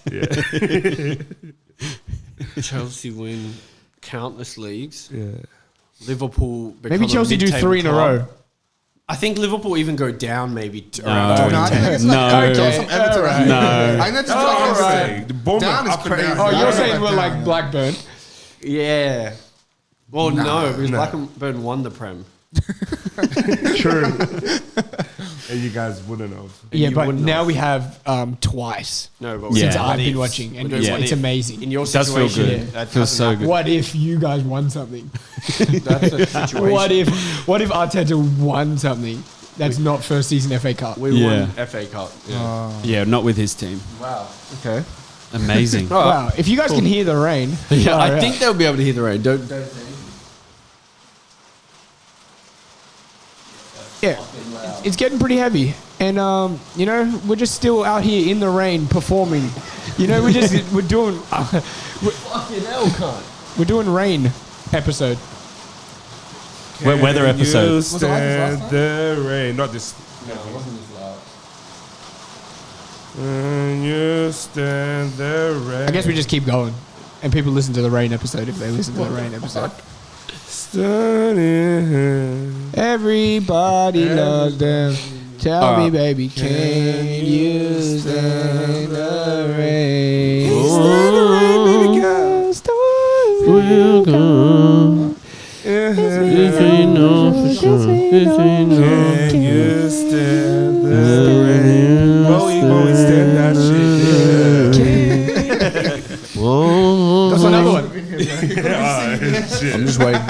Chelsea win countless leagues.
Yeah.
Liverpool become
Maybe Chelsea do
mid-table
3 in a
club.
row.
I think Liverpool even go down maybe
No.
around
No, I
2010.
think it's
No.
like
Okay,
some Everton.
alright.
No.
I know it's
That's what I'm
alright.
saying. The Bournemouth
Down is
up and
crazy.
down.
Oh,
Yeah.
you're saying we're
Yeah.
like Blackburn.
Yeah. Well, no, because
no.
Blackburn won the Prem.
True. And you guys wouldn't have.
Yeah,
you
but
wouldn't
now
have.
we have twice
No, but
Yeah.
since
What
I've been
if-
watching, and
we're
it's,
doing
it's
what if.
amazing.
In your
Does feel
situation,
good.
that
Feels
hasn't
so
happened.
good.
What if you guys won something?
That's the situation.
What if Arteta won something that's not first season FA Cup?
We
Yeah.
won FA Cup. Yeah.
Yeah, not with his team.
Wow. Okay.
Amazing.
Wow, if you guys can hear the rain,
Yeah,
far
I
out.
think they'll be able to hear the rain. Don't say anything.
Yeah, it's getting pretty heavy, and you know we're just still out here in the rain performing. You know we're doing
Fucking hell, cunt.
we're doing rain episode.
Weather
Can
episode.
You
Was it like this last
stand the rain. Not this.
No, it wasn't as loud.
Can you stand the rain?
I guess we just keep going, and people listen to the rain episode if they listen to the rain episode.
Standing.
Everybody loves them. Tell
All
me,
right.
baby, can you stand the rain?
Can you stand the rain? Bowie, stand that shit.
That's another one.
I'm just waiting.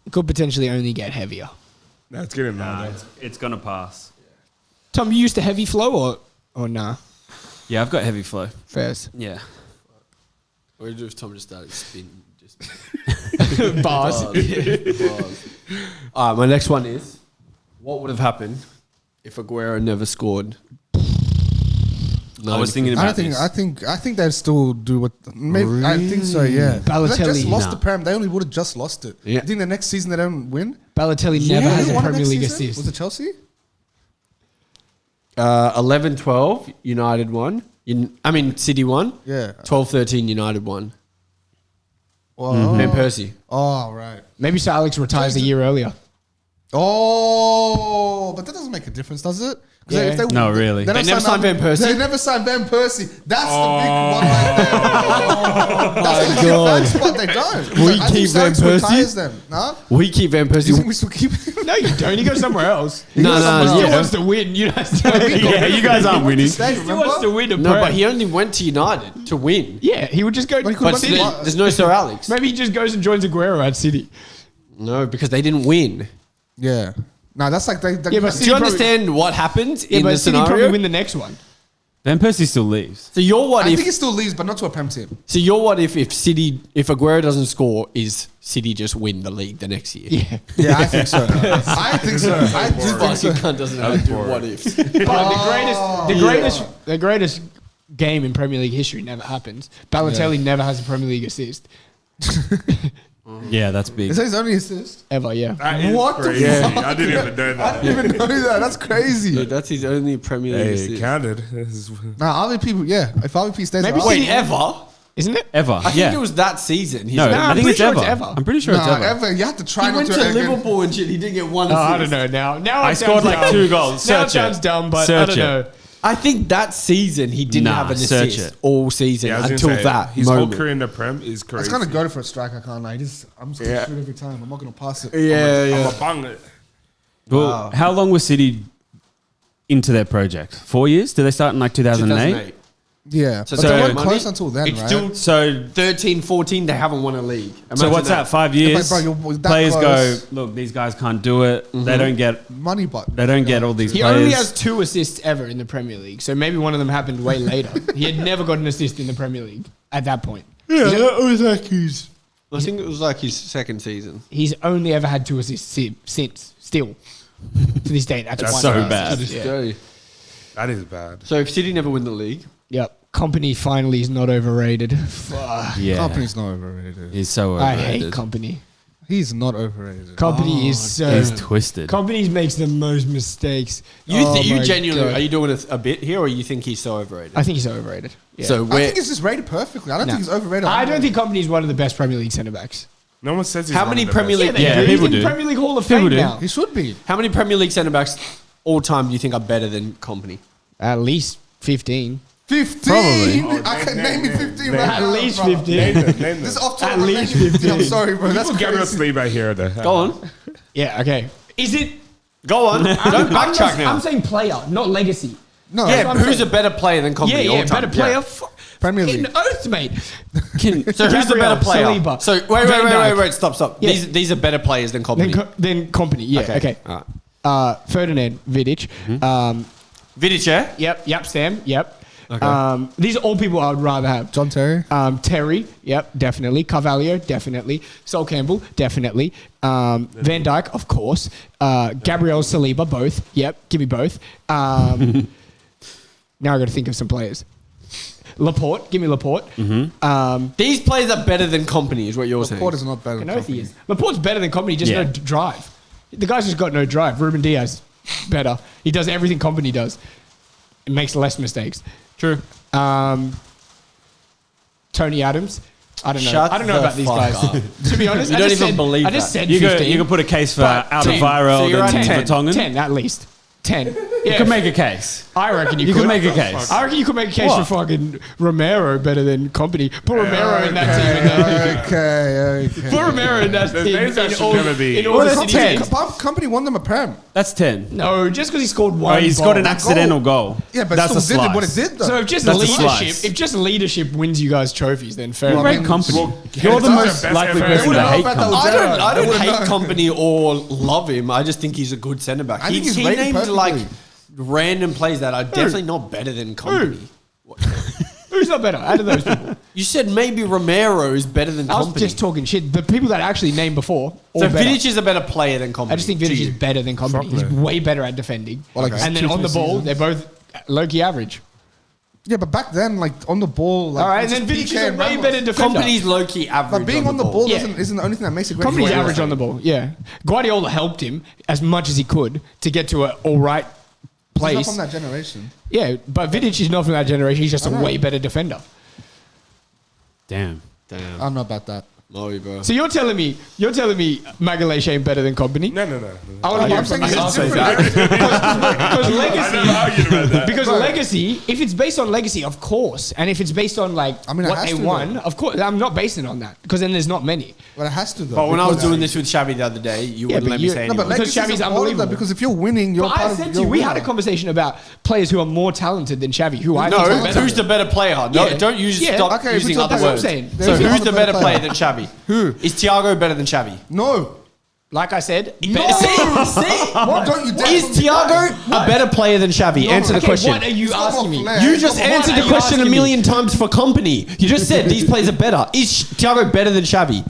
It could potentially only get heavier.
That's getting loud.
It's gonna pass.
Tom, you used to heavy flow or nah?
Yeah, I've got heavy flow.
First.
Yeah.
What do you do if Tom just started spinning? Just
Bars.
Bars. All right, my next one is, what would have happened if Aguero never scored
I was thinking about this.
I think they'd still do what. Maybe I think so. Yeah. They
Balotelli.
just lost the Prem. They only would have just lost it.
Yeah.
I think the next season they don't win.
Balotelli never has a
Who won
Premier
next
League
season?
assist.
Was it Chelsea?
11-12, United won. City won.
Yeah.
12-13, United won.
Oh,
Van Persie.
oh right.
Maybe Sir Alex retires a year earlier.
Oh, but that doesn't make a difference, does it? 'Cause
Yeah.
No, really.
They never signed Van Persie?
They never signed Van Persie. That's the big one right there. That's the
God.
big spot they don't.
We
I think
keep Van
Alex retires
Persie?
them. Huh?
We keep Van
Do you think
Persie.
we still keep him?
No, you don't. He goes somewhere else.
No,
He
yeah.
wants to win. You know,
Yeah, you guys aren't winning.
Stay,
He still wants to win a
No,
Prem.
but he only went to United to win.
Yeah, he would just go.
But he
to
could've
But
City.
went to-
there's no Sir Alex.
Maybe he just goes and joins Aguero at City.
No, because they didn't win.
Yeah. No, that's like they
Yeah, but
Do
City
you
probably-
understand what happens
Yeah,
in
but
the
City probably
scenario?
win the next one.
Van Persie still leaves.
So your what
I
if?
think he still leaves, but not to a Prem team.
So your what if Aguero doesn't score, is City just win the league the next year?
Yeah.
Yeah, I think so. I think so. I do think
Fucking
so.
cunt doesn't know how to do what ifs.
But the greatest game in Premier League history never happens. Balotelli never has a Premier League assist
Yeah, that's big.
Is that his only assist?
ever. Yeah.
That is
What the
crazy.
fuck?
I didn't even know
I
that.
didn't even know that. That's crazy.
Dude, that's his only Premier League
Hey, it
assist.
counted.
Nah, RVP, yeah. If RVP stays
Maybe
at
Wait,
Arsenal-
ever?
Isn't it?
Ever.
I think it was that season.
No,
Nah,
I
I'm
think it's
pretty sure
ever.
it's ever.
I'm pretty sure it's
Nah,
ever.
ever. You have to try
He
not
went
to
to
again.
Liverpool and shit. He didn't get one assist.
I don't know now.
I
it
scored
sounds
like
dumb.
2 goals.
Now it
Search
sounds
it.
dumb, but I
Search
don't
it.
know.
I think that season he didn't
Nah,
have an
search
assist
it.
all season
Yeah, I was gonna
until
say,
that
his
moment.
whole career in the Prem is crazy.
It's gonna go for a strike. I can't lie. I'm just gonna shoot every time. I'm not gonna pass it.
Yeah,
I'm a bung it.
Well, how long was City into their project? 4 years? Did they start in like 2008?
2008.
Yeah,
So
but they weren't
money-
close until then,
It's
right?
still
So
13-14. They haven't won a league.
So
Imagine
what's that? 5
Yeah,
years.
but bro, you're that
Players
close.
go, look, these guys can't do it. They don't get.
Money, but
They don't get all these
He
players.
only has 2 assists ever in the Premier League, so maybe one of them happened way later. He had never got an assist in the Premier League at that point.
Yeah, that was like his. I think it was like his second season.
He's only ever had 2 assists since, still. To this day, that's
That's
one
so
assist.
bad.
To this
Yeah.
day.
That is bad.
So if City never win the league,
Yep. Company finally is not overrated. Fuck.
Yeah,
Company's not overrated.
he's so
I
overrated.
hate Company.
He's not overrated.
Company is so.
He's twisted.
Company makes the most mistakes.
you
Oh
you
my
genuinely
God.
are you doing a bit here, or you think he's so overrated?
I think he's overrated. Yeah.
So
I
where?
think he's just rated perfectly. I don't
No.
think he's overrated.
I don't think Company is one of the best Premier League centre backs.
No one says he's
How
one
many
of the
Premier
best.
League-
they
Yeah,
do.
people
He's in
do.
Premier League Hall of
People
Fame
do.
now.
he should be.
How many Premier League centre backs all time do you think are better than Company?
At least 15.
15.
Probably.
I can name me 15 right
At
now,
least
bro.
15.
Name them, name them.
This is off top
At
of my
least
name.
15.
I'm sorry, bro. That's
Give us
crazy.
sleep right here.
Go on,
Yeah, okay. Is it?
go on. Don't backtrack now.
I'm saying player, not legacy.
No,
Yeah,
what I'm
who's
saying.
a better player than Company? all time?
better player.
Yeah.
Premier
Fucking
League.
oath, mate.
So who's the
Gabriel,
better player?
Saliba,
So wait,
Van Dijk.
wait, stop.
Yeah.
These are better players than Company.
Then Company, yeah, okay.
All right.
Ferdinand, Vidic.
Vidic, yeah?
Yep, Sam, yep.
Okay.
These are all people I would rather have.
John Terry.
Terry, yep, definitely. Carvalho, definitely. Sol Campbell, definitely. Van Dijk, of course. Gabriel, Saliba, both. Yep, give me both. Now I got to think of some players. Laporte, give me Laporte.
These players are better than Company, is what you're saying.
Laporte is not better
I
than
know if he
Company.
is. Laporte's better than Company, just
Yeah.
no drive. The guy's just got no drive. Ruben Diaz, better. He does everything Company does. It makes less mistakes.
True.
Tony Adams. I don't know.
Shut
I don't know
the
about these
fuck
guys.
up.
To be honest,
You
I
don't
just
even
said,
believe
I just
that.
said
You
15.
could put a case for
But 10.
Alderweireld
So you're
and
at 10.
Vertonghen.
10 at least. 10. Yeah.
You could make a case.
I reckon you,
You could make a case.
I reckon you could make a case
What?
for fucking Romero better than Company. Put Romero in that team. And
Okay.
put Romero in that
There's
team.
names that
In
should
all,
never be.
in all
Well,
the
there's
City
10.
teams.
Company won them a Prem.
That's 10.
No, just because he scored one.
Oh, he's
goal.
got an accidental goal.
Yeah, but
that's
still
a
did what it
slice.
did though.
So if just
That's a
leadership,
slice.
if just leadership wins you guys trophies, then fair
Well,
enough.
I mean,
Great company.
well,
You're the
Gerrard's
most
the best
likely
ever.
person
They
to
would've
hate
known about
company.
that.
I don't
They would've
hate
known.
Company or love him. I just think he's a good centre back.
I think he's
he
rated
named
perfectly.
like random plays that are definitely not better than Company.
Who's not better out of those people?
You said maybe Romero is better than
I was
Company.
just talking shit. The people that I actually named before, all
So
better.
Vidic is a better player than Company.
I just think Vidic is better than Company. He's way better at defending.
Well, like
And then
two,
on the
3
ball,
seasons.
they're both low-key average.
Yeah, but back then, like on the ball, like
All right, and
it's
then
just
Vidic is
PK
a
and
way
Ramos.
better defender.
Company's low key average.
But being on the ball
Yeah.
isn't the only thing that makes it great.
Company's
for
average on the ball, yeah. Guardiola helped him as much as he could to get to an all right
He's
place.
not from that generation.
Yeah, but Vidic is not from that generation. He's just a way better defender.
Damn.
I don't know about that.
Sorry, bro.
So you're telling me Magalhaes ain't better than Company?
No.
I want to hear
I'm
from
saying
you.
it's different.
Because
I
legacy,
never argued about that.
because legacy, if it's based on legacy, of course, and if it's based on like
I mean, it
what
has
they
to,
won,
though.
of course, I'm not basing it on that because then there's not many.
But it has to though.
But when I was
because-
doing this with Xavi the other day, you wouldn't
but
let me
you-
say
no, but
anyone.
Because
legacy
Xavi's
is a part of that,
unbelievable.
because if you're winning, you're
But
part
I
of.
said to
you're
you,
a
we had a
winner.
conversation about players who are more talented than Xavi, who I think
No,
are better.
who's the better player? No,
Yeah.
don't use
Yeah.
stop
Okay, if
using
it's
other
that's
what I'm
words.
saying.
So
There's
who's
other
the better
better
player
player.
than Xavi?
Who?
Is Thiago better than Xavi?
No.
Like I said,
See? What?
Don't you dare
Is
tell me
Thiago a better player than Xavi? Answer the
Okay,
question.
what are you
He's got
asking
more
me?
flair.
You just
What
answered
are
the
you
question a
asking me?
million times for Company. You just said these players are better. Is Thiago better than Xavi?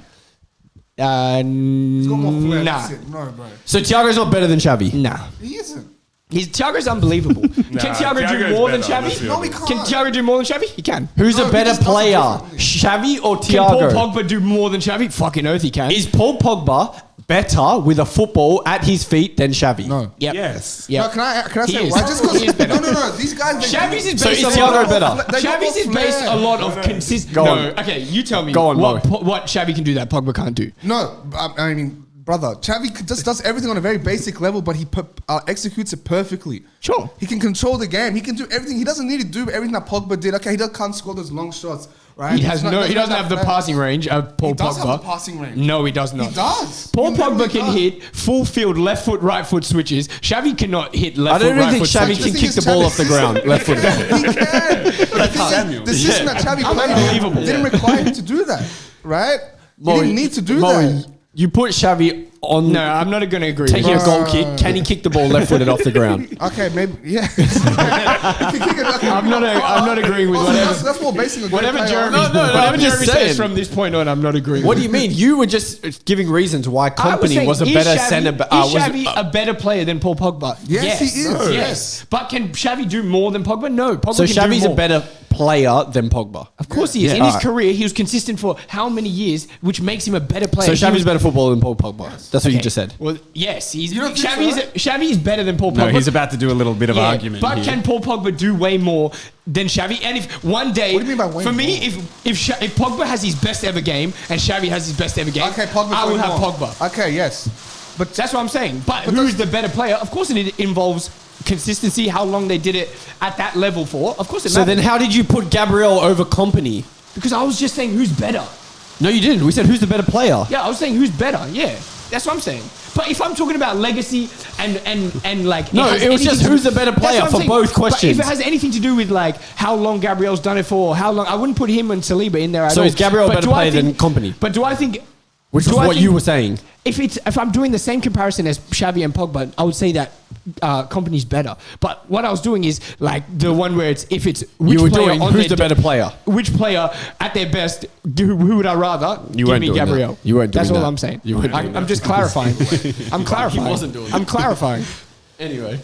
He's got more flair.
Nah.
That's it. No, bro.
So Thiago's not better than Xavi.
Nah.
He isn't.
Thiago's unbelievable. Can Thiago do
Thiago's
more than
better, let's
Xavi?
be
No, he
honest.
can't.
Can Thiago do more than Xavi? He can.
Who's
No,
a
he
better
just does it
player,
differently.
Xavi or
Can Paul
Thiago?
Pogba do more than Xavi? Fucking oath he can.
Is Paul Pogba better with a football at his feet than Xavi?
No.
Yep.
Yes.
Yep.
No, can I
He
say
is.
why? Just
He is better.
because no. These guys. they
Xavi's
do-
is
So
based
is
on
Thiago
lot
better?
of-
They got
Xavi's is
more
based
flair.
a lot of consistent.
Go
No,
on.
okay, you tell me
Go on,
what Xavi can do that Pogba can't do.
No, I mean, brother, Xavi just does everything on a very basic level, but he executes it perfectly.
Sure.
He can control the game. He can do everything. He doesn't need to do everything that Pogba did. Okay, can't score those long shots, right?
He has
He
he doesn't have the passing range of Paul
He does
Pogba.
have the passing range.
No, he does not.
He does.
Paul
He
Pogba
literally
can
does.
hit full field left foot, right foot switches. Xavi cannot hit
I
left
don't
foot,
even
right
think
foot
Xavi
switches.
can
The
kick
thing
the
is,
ball
Xavi-
off the ground, left footed.
He can. The system that Xavi played
Unbelievable.
didn't require him to do that, right? He
Mo,
didn't need to do
Mo,
that.
You put Xavi on
No, I'm not going to agree.
taking
with
a
you.
goal kick. Can he kick the ball left footed off the ground?
Okay, maybe yeah.
I'm not agreeing with whatever.
That's more basing a great
Whatever
player
Jeremy,
on.
No,
whatever
I'm just
Jeremy
saying.
says from this point on, I'm not agreeing.
What do
with.
you mean? You were just giving reasons why
I was
Company
saying,
was a
is
better
Xavi-
centre.
Is Xavi a better player than Paul Pogba?
Yes, he is.
Yes.
Yes.
But can Xavi do more than Pogba? No. Pogba
So
can
Xavi's
do
a
more.
better player than Pogba.
Of course he is.
Yeah.
In his
Alright.
career, he was consistent for how many years, which makes him a better player.
So
He
Xavi's
was-
better footballer than Paul Pogba. That's what you just said.
Well, yes, he's
You don't think
Xavi's better than Paul Pogba.
No, he's about to do a little bit of argument
But
here.
can Paul Pogba do way more than Xavi? And if one day,
What do you mean by way
for me,
more?
if Pogba has his best ever game and Xavi has his best ever game,
Okay, Pogba's
I will
way
have
more.
Pogba.
Okay, yes. But
That's what I'm saying. But
But
who's
that's-
the better player? Of course, it involves consistency. How long they did it at that level for? Of course, it
So
matters.
then how did you put Gabriel over Company?
Because I was just saying who's better.
No, you didn't. We said who's the better player.
Yeah, I was saying who's better. Yeah, that's what I'm saying. But if I'm talking about legacy and like
No,
has
it was
anything
just
to-
who's the better
That's
player
what I'm
for
saying.
both
But
questions.
if it has anything to do with like how long Gabriel's done it for, how long, I wouldn't put him and Saliba in there at
So
all.
is Gabriel a
But
better
do I
player than
think-
Company?
But do I think?
Which
do
was
I
what
think-
you were saying.
If I'm doing the same comparison as Xavi and Pogba, I would say that Company's better. But what I was doing is like the one where if it's which
You were
player
doing
on
who's
their
the better player.
which player at their best, who would I rather?
You
Give
weren't
me
doing that.
Gabriel.
You weren't
That's
doing
all
that.
I'm saying.
You weren't doing
I'm just clarifying. I'm clarifying.
wasn't doing
I'm clarifying.
Anyway.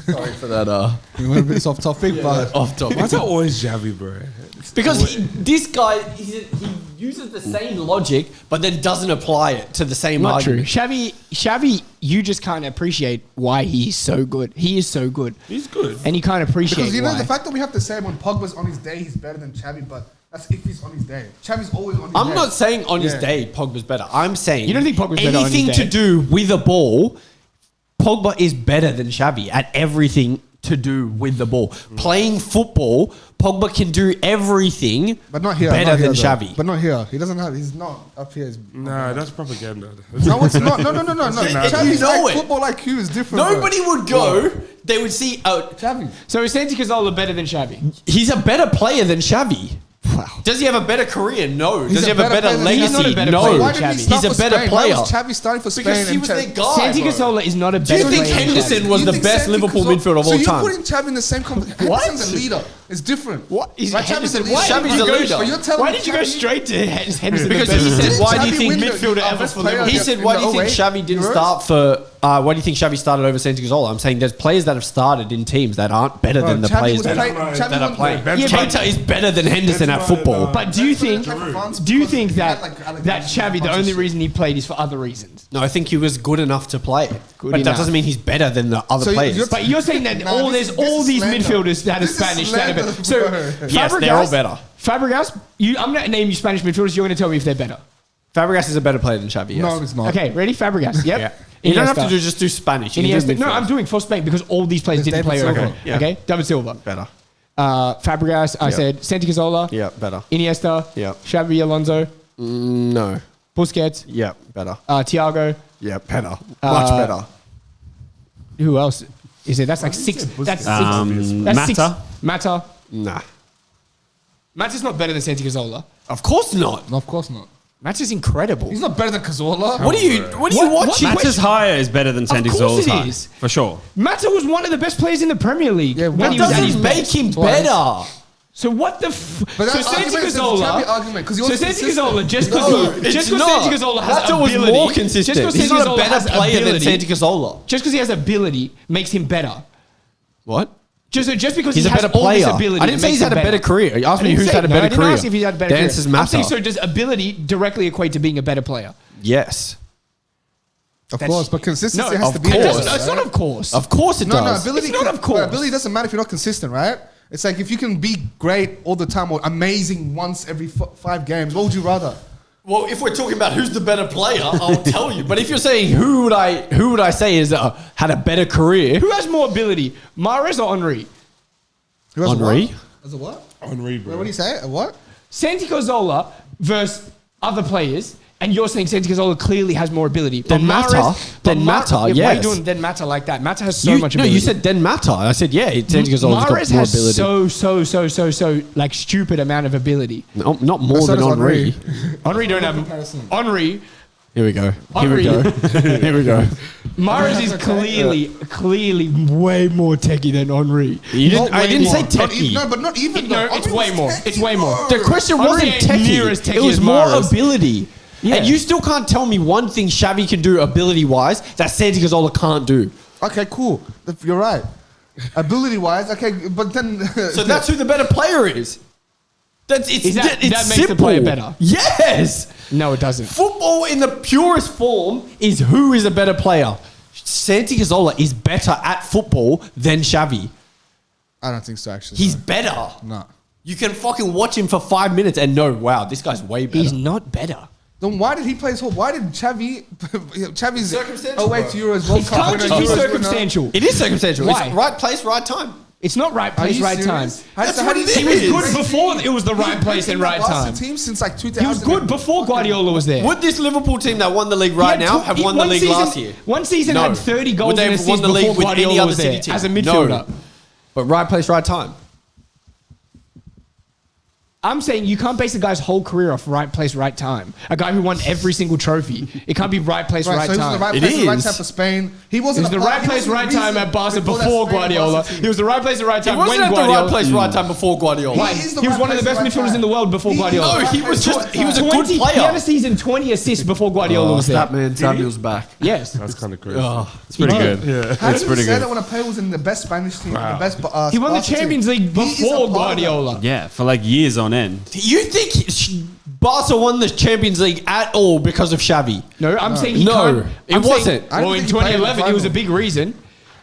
Sorry for that
we went a bit off topic, but
off topic.
Why's it always Xavi, bro?
Because this guy, he uses the same logic, but then doesn't apply it to the same
Not true.
argument.
Xavi, you just can't appreciate why he's so good. He is so good.
He's good.
And you can't appreciate
because you know
why.
the fact that we have to say when Pogba's on his day, he's better than Xavi, but that's if he's on his day. Xavi's always on his day.
I'm not saying on his
Yeah.
day Pogba's better. I'm saying
You don't think Pogba's better on his
anything
day?
to do with a ball, Pogba is better than Xavi at everything to do with the ball. Playing football, Pogba can do everything,
But not here.
better
not here,
than
though.
Xavi.
But not here. He doesn't have. He's not up here.
Nah, that's propaganda.
No, it's not. No.
And
Xavi's
you know
like,
it.
football IQ is different. bro.
Nobody would go. They would see.
Xavi.
So is Santi Cazorla better than Xavi?
He's a better player than Xavi.
Wow.
Does he have a better career? No.
He's
Does he
a
have a
better
better
player than Xavi. He's not a
legacy?
better
No.
player
Why
than
did he
Xavi.
start
He's a
for
better
Spain? Why
player.
was Xavi starting for Spain?
Because he
and
was
Xavi-
their guy.
Santi
bro.
Cazorla is not a
Do
better
you think
player than
Henderson
Xavi.
was
You
the
think
best
Santi
Liverpool
Cazorla-
midfielder of
so
all
you're
time?
putting Xavi in the same competition.
What?
Henderson's a leader. It's different.
What is
Right, Xavi's
Henderson?
a leader.
Why
Xavi's
did you
a
go-
leader.
But you're telling
Why
me
did you go
Xavi-
straight to Henderson?
Because
the best
he said,
player?
why do you
Xavi
think
win the-
midfielder ever
best
for
player
Liverpool? He
in
said, why do you think
08
Xavi didn't
Euros?
start for why do you think Xavi started over Santi Cazorla? I'm saying there's players that have started in teams that aren't better than the
Xavi
players
was
that
play-
are
Xavi was-
playing.
Benzema-
Keita is better than Henderson at
Benzema
football.
and,
But do you think
Giroud.
that
Like
that Xavi, the only reason he played is for other reasons?
No, I think he was good enough to play.
Good
But that
enough.
doesn't mean he's better than the other
So
players.
you're-
But you're saying that
Nah,
there's
this
all
is
these
slander.
midfielders that are
This is
Spanish that are
slander,
better. So
bro.
Yes, they're all better.
Fabregas, I'm going to name you Spanish midfielders. You're going to tell me if they're better.
Fabregas is a better player than Xavi, yes.
No, it's not.
Okay, ready? Fabregas. Yep.
Yeah. You don't have to
Iniesta.
just do Spanish. You can do
Iniesta. No,
midfield.
I'm doing for Spain because all these players
There's
didn't play
David
over.
Silva.
Yeah.
Okay, David Silva.
Better.
Fabregas, I
Yeah.
said Santi Cazorla.
Yeah, better.
Iniesta.
Yeah.
Xavi Alonso.
No.
Busquets.
Yeah, better.
Thiago.
Yeah, better. Much better.
Who else is it? That's like six. That's six. That's six.
Mata.
Mata.
Nah.
Mata's not better than Santi Cazorla.
Of course not.
No, of course not.
Mata's incredible.
He's not better than Cazorla.
What are you watching?
Mata's higher is better than Santi
course
Cazorla's
it
high.
is.
For sure.
Mata was one of the best players in the Premier League.
Yeah,
when
that
he was at his
Doesn't make
best.
him
Twice.
better.
So what the?
But
so
that
Santi
argument is a Xavi
Cazorla.
argument, 'cause he
So
was
Santi
consistent.
Cazorla, just
No,
because
it's
Santi
not.
Cazorla has
Mata was
ability,
more consistent.
Just 'cause
He's
Santi
not a
Cazorla
better
has
player than
ability-
Santi Cazorla.
Just because he has ability makes him better.
What?
Just because
He's
he
a
has
better
all this
player.
ability,
I didn't
it
say
makes
he's had a
him
better career. You asked me who's had a better
I didn't
career.
ask if he's had a better
The
career.
answer's
I'm
Mata.
saying, so does ability directly equate to being a better player?
Yes.
Of course, but consistency
No,
has
of
to be
course.
there.
It's not of course.
Of course it
No,
does.
ability.
It's not of course.
Ability doesn't matter if you're not consistent, right? It's like if you can be great all the time or amazing once every 5 games, what would you rather?
Well, if we're talking about who's the better player, I'll tell you. But if you're saying who would I say is had a better career?
Who has more ability, Mahrez or Henry?
Who has
Henry?
what? As a what?
Henry,
Wait,
bro.
what do you say? A what?
Santi Cazorla versus other players, and you're saying Santi Cazorla clearly has more ability.
Then Mata,
Why are you
yes.
doing then Mata like that? Mata has so much
No,
ability.
you said Den Mata. I said, yeah, Santi Cazorla's got
Mahrez
more
has
ability.
so like stupid amount of ability.
No, not more
So
than
does
Henri.
Henry don't have
Comparison.
Henry.
Here we go.
Henry.
Here we go.
Mahrez is clearly way more techie than Henry.
I didn't say
Not
techie.
even, no, but not even.
No,
though.
it's
Henry
way
was
more.
techie,
It's way more.
bro.
The question
Henry
wasn't
ain't near
techie.
as techie
It was
as
more
Mahrez.
ability.
Yeah.
And you still can't tell me one thing Xavi can do ability-wise that Santi Cazorla can't do.
Okay, cool. You're right. Ability wise, okay, but then.
So that's who the better player is. It's
That makes the
simple.
player better?
Yes.
No, it doesn't.
Football in the purest form is who is a better player. Santi Cazorla is better at football than Xavi.
I don't think so, actually.
He's better.
No.
You can fucking watch him for 5 minutes and know, wow, this guy's way better.
He's not better.
Then why did he play his whole? Why did Xavi's
Circumstantial,
08
bro.
Euros World
It
Cup
can't
winner,
just be
Euros winner?
circumstantial.
It is circumstantial.
Why?
It's right place, right time.
It's not right
Are
place,
you
right time.
serious?
That's
how
what
do
it
you-
He was
is.
good before it was the right place and right time.
Team since like 2000.
He was good before Guardiola was there.
Would this Liverpool team that won the league right
He had
now
tw-
have
he-
won the
one
league
season-
last year?
One season
No.
had 30 goals
Would they
and
have
assists
won the league
before
with any
Guardiola
other
was
City
there
team?
as a midfielder.
No. But right place, right time.
I'm saying you can't base a guy's whole career off right place, right time. A guy who won every single trophy. It can't be right place, right,
Right, so he was
time.
the right
It
place, the right
is.
time for Spain. He
He
wasn't
was the right place, right time at Barca before Guardiola. He was the right place, right
He
time
wasn't
when
at the
Guardiola.
right place, right time before Guardiola.
Why?
He is the
He was
right
one of the
place,
best
right
midfielders
time.
in the world before Guardiola.
No, he was a good
20
player.
He had a season 20 assists before Guardiola was there.
That man Samuel's back.
Yes.
That's kind of crazy.
It's pretty good.
Yeah.
How
It's
did
pretty
you say
good.
that when a player was in the best Spanish team,
Wow.
the best?
He won the
Barca team?
Champions League
He is a
before
part of that.
Guardiola.
Yeah, for like years on end.
You think Barca won the Champions League at all because of Xavi?
No, I'm saying he
No,
can't.
it
I'm saying-
wasn't.
I don't
Well, in
think he played in the
2011, it was a
final.
big reason.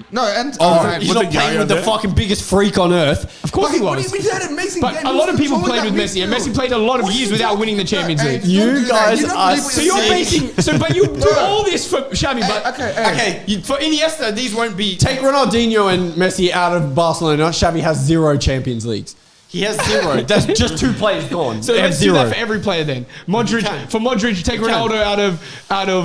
No, and
He's
Was
not
it
playing
Yaya
with the
there?
fucking biggest freak on earth.
Of course he was.
He had an amazing
But
game.
a
He
lot
was
of people
controlling
played with
that
Messi, and
midfield.
Messi played a lot of
What are
years
you
without
talking
winning the
about?
Champions
Hey,
League.
don't
You
do that.
guys
You don't
are
believe what
So
you're
you're
saying.
basing, but you do all this for Xavi, but
okay.
for Iniesta, these won't be.
Take Ronaldinho and Messi out of Barcelona. Xavi has 0 Champions Leagues. He has 0. That's just 2 players gone.
So
They have
let's do
0.
that for every player then. Modric,
can.
for Modric, take
can.
Ronaldo out of.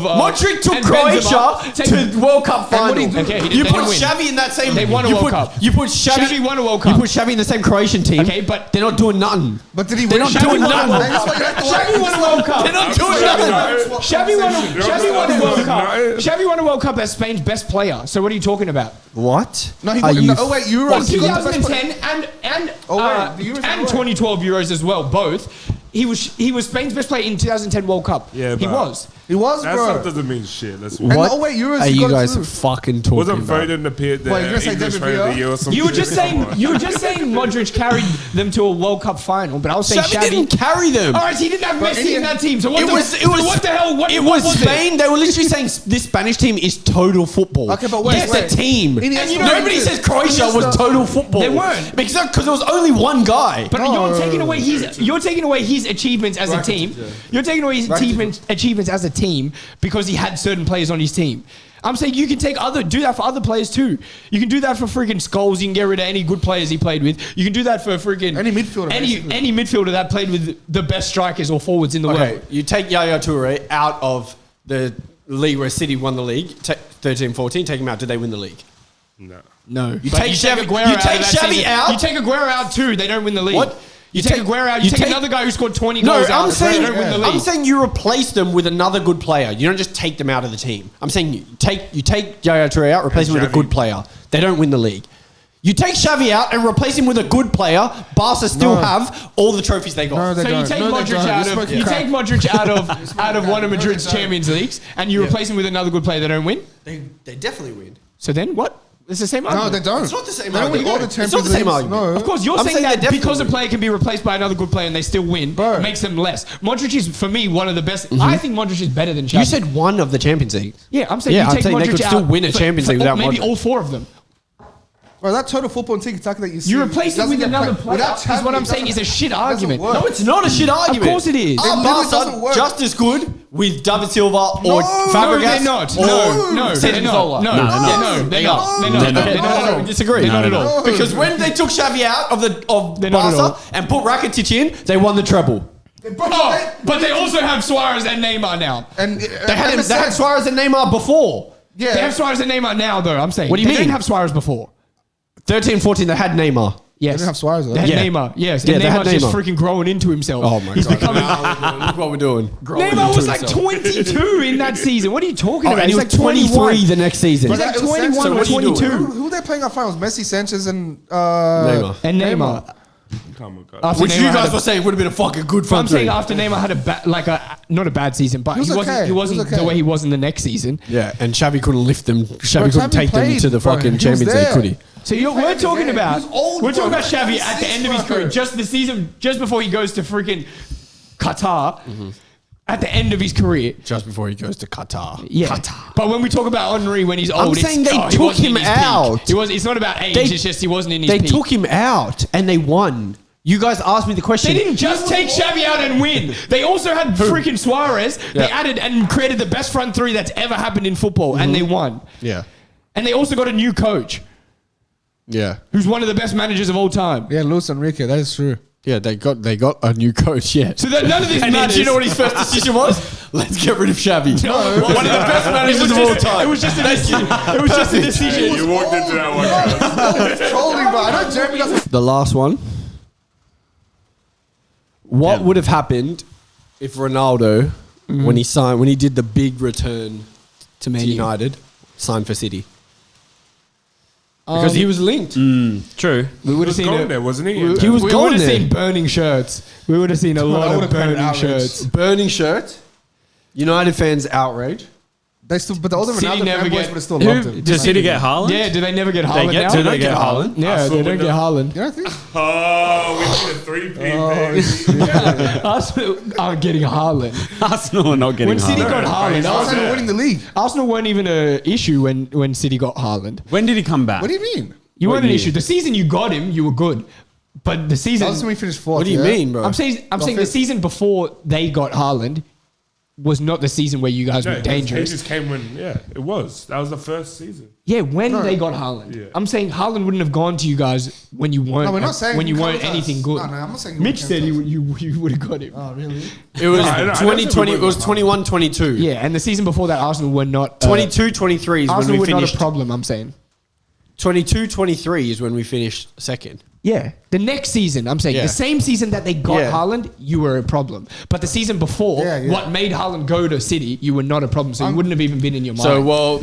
Modric took
and
Croatia
Benzema.
to World Cup
what
final.
did he do?
Okay, he
You
didn't
put
win.
Xavi in that same.
They won a
you
World
put,
Cup.
You put Xavi.
Xavi won a World
You
Cup.
put Xavi in the same Croatian team.
Okay, but
they're not doing nothing.
But did he
They're
win?
not doing nothing.
That's why you have to
Xavi won a World Cup.
They're not doing nothing.
Xavi won a World Cup.
No.
Xavi won a World Cup as Spain's best player. So what are you talking about?
What?
No, he
Are
won.
you
No, wait, Euros. He got the best player.
2010 and
Oh, wait, the Euros
and
are right.
2012 Euros as well, both. He was Spain's best player in 2010 World Cup.
Yeah,
he
but-
was.
He was,
That
bro.
stuff doesn't mean shit. Let's be
And
What
the 08 Euros,
are
he
you
got it
guys
too.
fucking talking
Wasn't
about?
Foden the
What, you gonna say
English
David
player of the
Villa?
year or something?
You were just saying Modric carried them to a World Cup final, but I was saying
Xavi
Xavi
didn't carry them.
All right, he didn't have Messi in that team. So what
It was
the hell? What
it
what
was
it?
Spain. They were literally saying this Spanish team is total football.
Okay, but wait,
yes,
wait.
the team.
Iniesta
And nobody
was
says
it.
Croatia was
Iniesta-
total football.
They weren't.
because there was only one guy.
But you're taking away his achievements as a team. You're taking away his achievements as a team because he had certain players on his team. I'm saying you can do that for other players too. You can do that for freaking Scholes. You can get rid of any good players he played with. You can do that for freaking
Any midfielder, basically.
any midfielder that played with the best strikers or forwards in the
Okay,
world.
you take Yaya Toure out of the league where City won the league, 13-14. Take him out. Did they win the league?
No.
No,
You
But
take Xavi-
Aguero
you
out
take
of that
Xavi
season.
out?
You take Aguero out too. They don't win the league.
What?
You take Aguero out. You take another guy who scored 20
No,
goals out.
I'm saying
They don't win the league.
I'm saying you replace them with another good player. You don't just take them out of the team. I'm saying you take Yaya Toure out, replace him with a
Xavi.
good player. They don't win the league. You take Xavi out and replace him with a good player. Barca still have all the trophies they got.
No, they
So you
don't.
take
No, they
Modric
don't.
out
You're
of
smoking
you
crack.
take Modric out of one of Madrid's Champions Leagues, and you replace him with another good player. They don't win.
They definitely win.
So then what? It's the same
No,
argument.
they don't.
It's not the same
They don't win
argument.
all the
It's not
Champions
the same
Leagues.
argument.
No.
Of course, you're
I'm
saying
saying
that
they definitely
because a
win.
player can be replaced by another good player and they still win,
Bro.
it makes them less. Modric is, for me, one of the best. I think Modric is better than Xavi.
You said one of the Champions League.
yeah, I'm saying
Yeah,
you
I'm
take
saying
Modric
they could
out
still win a
for-
Champions
for
League without
maybe
Modric.
all four of them.
Bro, that total football and tiki-taka that you see.
You replace it
doesn't
with
get
another
play-
player.
without
Is what
Xavi,
I'm saying
it
is a shit
doesn't
argument.
work.
No, it's not a shit argument.
course it is.
It
Are
literally doesn't
Barca
work.
just as good with David Silva or
No,
Fabregas?
No, they're not.
Or
No, they're not. No,
No,
they're
they're
not.
not.
They're not. They're not.
They're not.
They're not at all.
We disagree.
They're not at all.
Because when they took Xavi out of
They're not at
Barca
all.
and put Rakitic in, they won the treble.
Oh, but they also have Suarez and Neymar now.
And
They had Suarez and Neymar before.
Yeah.
They have Suarez and Neymar now, though. I'm saying.
What do you
They
mean?
didn't have Suarez before.
13-14, they had Neymar.
They
Yes.
didn't have Suarez though.
They had
Yeah.
Neymar. Yes.
Yeah,
and
they had
Neymar's just
Neymar.
freaking growing into himself.
Oh my
He's
God.
becoming.
Look what we're doing.
Neymar was like 22 in that season. What are you talking about?
And he was
He's like
23
21.
the next season.
He's like
It was
21
sensible.
or
what are you doing?
22.
Who were they playing up finals? Messi, Sanchez, and
Neymar.
And Neymar.
Come on, God.
After
Which
Neymar
you
had
guys
a-
were saying would have been a fucking good
I'm
front three.
saying after Neymar had not a bad season, but
He was
he wasn't
okay.
he wasn't
He was okay.
the way he was in the next season.
Yeah, and Xavi couldn't lift them. Xavi
Bro,
couldn't
Xavi
take them
played,
to the
bro.
fucking
He was
Champions League,
there.
could he?
So we're
played
talking
again.
about
He was old,
we're
bro.
talking about
He was
Xavi at the end of his
26,
career,
bro.
just the season, just before he goes to freaking Qatar. At the end of his career,
Just before he goes to Qatar.
yeah.
Qatar.
But when we talk about Henry when he's old,
saying
it's,
they
he
took
wasn't in
him
his peak.
out.
He was. It's not about age.
They-
It's just he wasn't in his
They
peak.
took him out and they won. You guys asked me the question.
They didn't just take Xavi out and win. They also had freaking Suarez. They added and created the best front three that's ever happened in football, and they won.
Yeah.
And they also got a new coach,
Yeah.
who's one of the best managers of all time.
Yeah, Luis Enrique. That is true.
Yeah, they got a new coach, yeah.
So that none of this
And then
matters.
do you know what his first decision was? Let's get rid of Xavi. One of the best managers of all time.
It was just a decision. It was just a decision.
You walked into that one, guys.
Trolling, bro. I know Jeremy doesn't.
The last one. What would have happened if Ronaldo, when he did the big return to
Man U.
United, signed for City? Because he was linked.
True.
We
He
would have
was
seen
going
it.
there, wasn't he?
He was
we
going
would have
there.
seen burning shirts. We would have seen a lot of
would've been
burning
outrage.
shirts.
Burning shirt. United fans outrage.
They still, but the older
City
Ronaldo
never
fanboys
get-
would have still loved him.
Does City get Haaland?
Yeah, do they never get Haaland
get-
now?
do they get Haaland?
Yeah,
Arsenal
they don't
would
get Haaland.
You don't think?
Oh, we need a three-peat, baby.
Arsenal are getting Haaland.
Arsenal are not getting
When City
Haaland.
got Haaland,
Arsenal winning the league.
Arsenal weren't even an issue when City got Haaland.
When did he come back?
What do you mean?
You weren't an
year?
issue. The season you got him, you were good. But the season...
That was when we finished fourth.
What do you
yeah?
mean, bro?
I'm saying the
fifth.
season before they got Haaland was not the season where you guys
No,
were
he
dangerous.
just came when, yeah, it was. That was the first season.
Yeah, when they got Haaland.
Yeah.
I'm saying Haaland wouldn't have gone to you guys when you weren't.
No, we're not saying
when you
he
weren't
comes to
anything
us.
good.
No, I'm not saying he
Mitch
comes
said
to us.
you would have got him.
Oh, really?
It was
I don't
2020. It
think we
was
would.
21-22.
Yeah, and the season before that, Arsenal were not.
22-23 is when
Arsenal
we
were not
finished.
a problem. I'm saying.
22-23 is when we finished second.
Yeah, the next season, I'm saying
Yeah.
the same season that they got
Yeah.
Haaland, you were a problem. But the season before,
Yeah, yeah.
what made Haaland go to City, you were not a problem. So you wouldn't have even been in your mind.
So, well,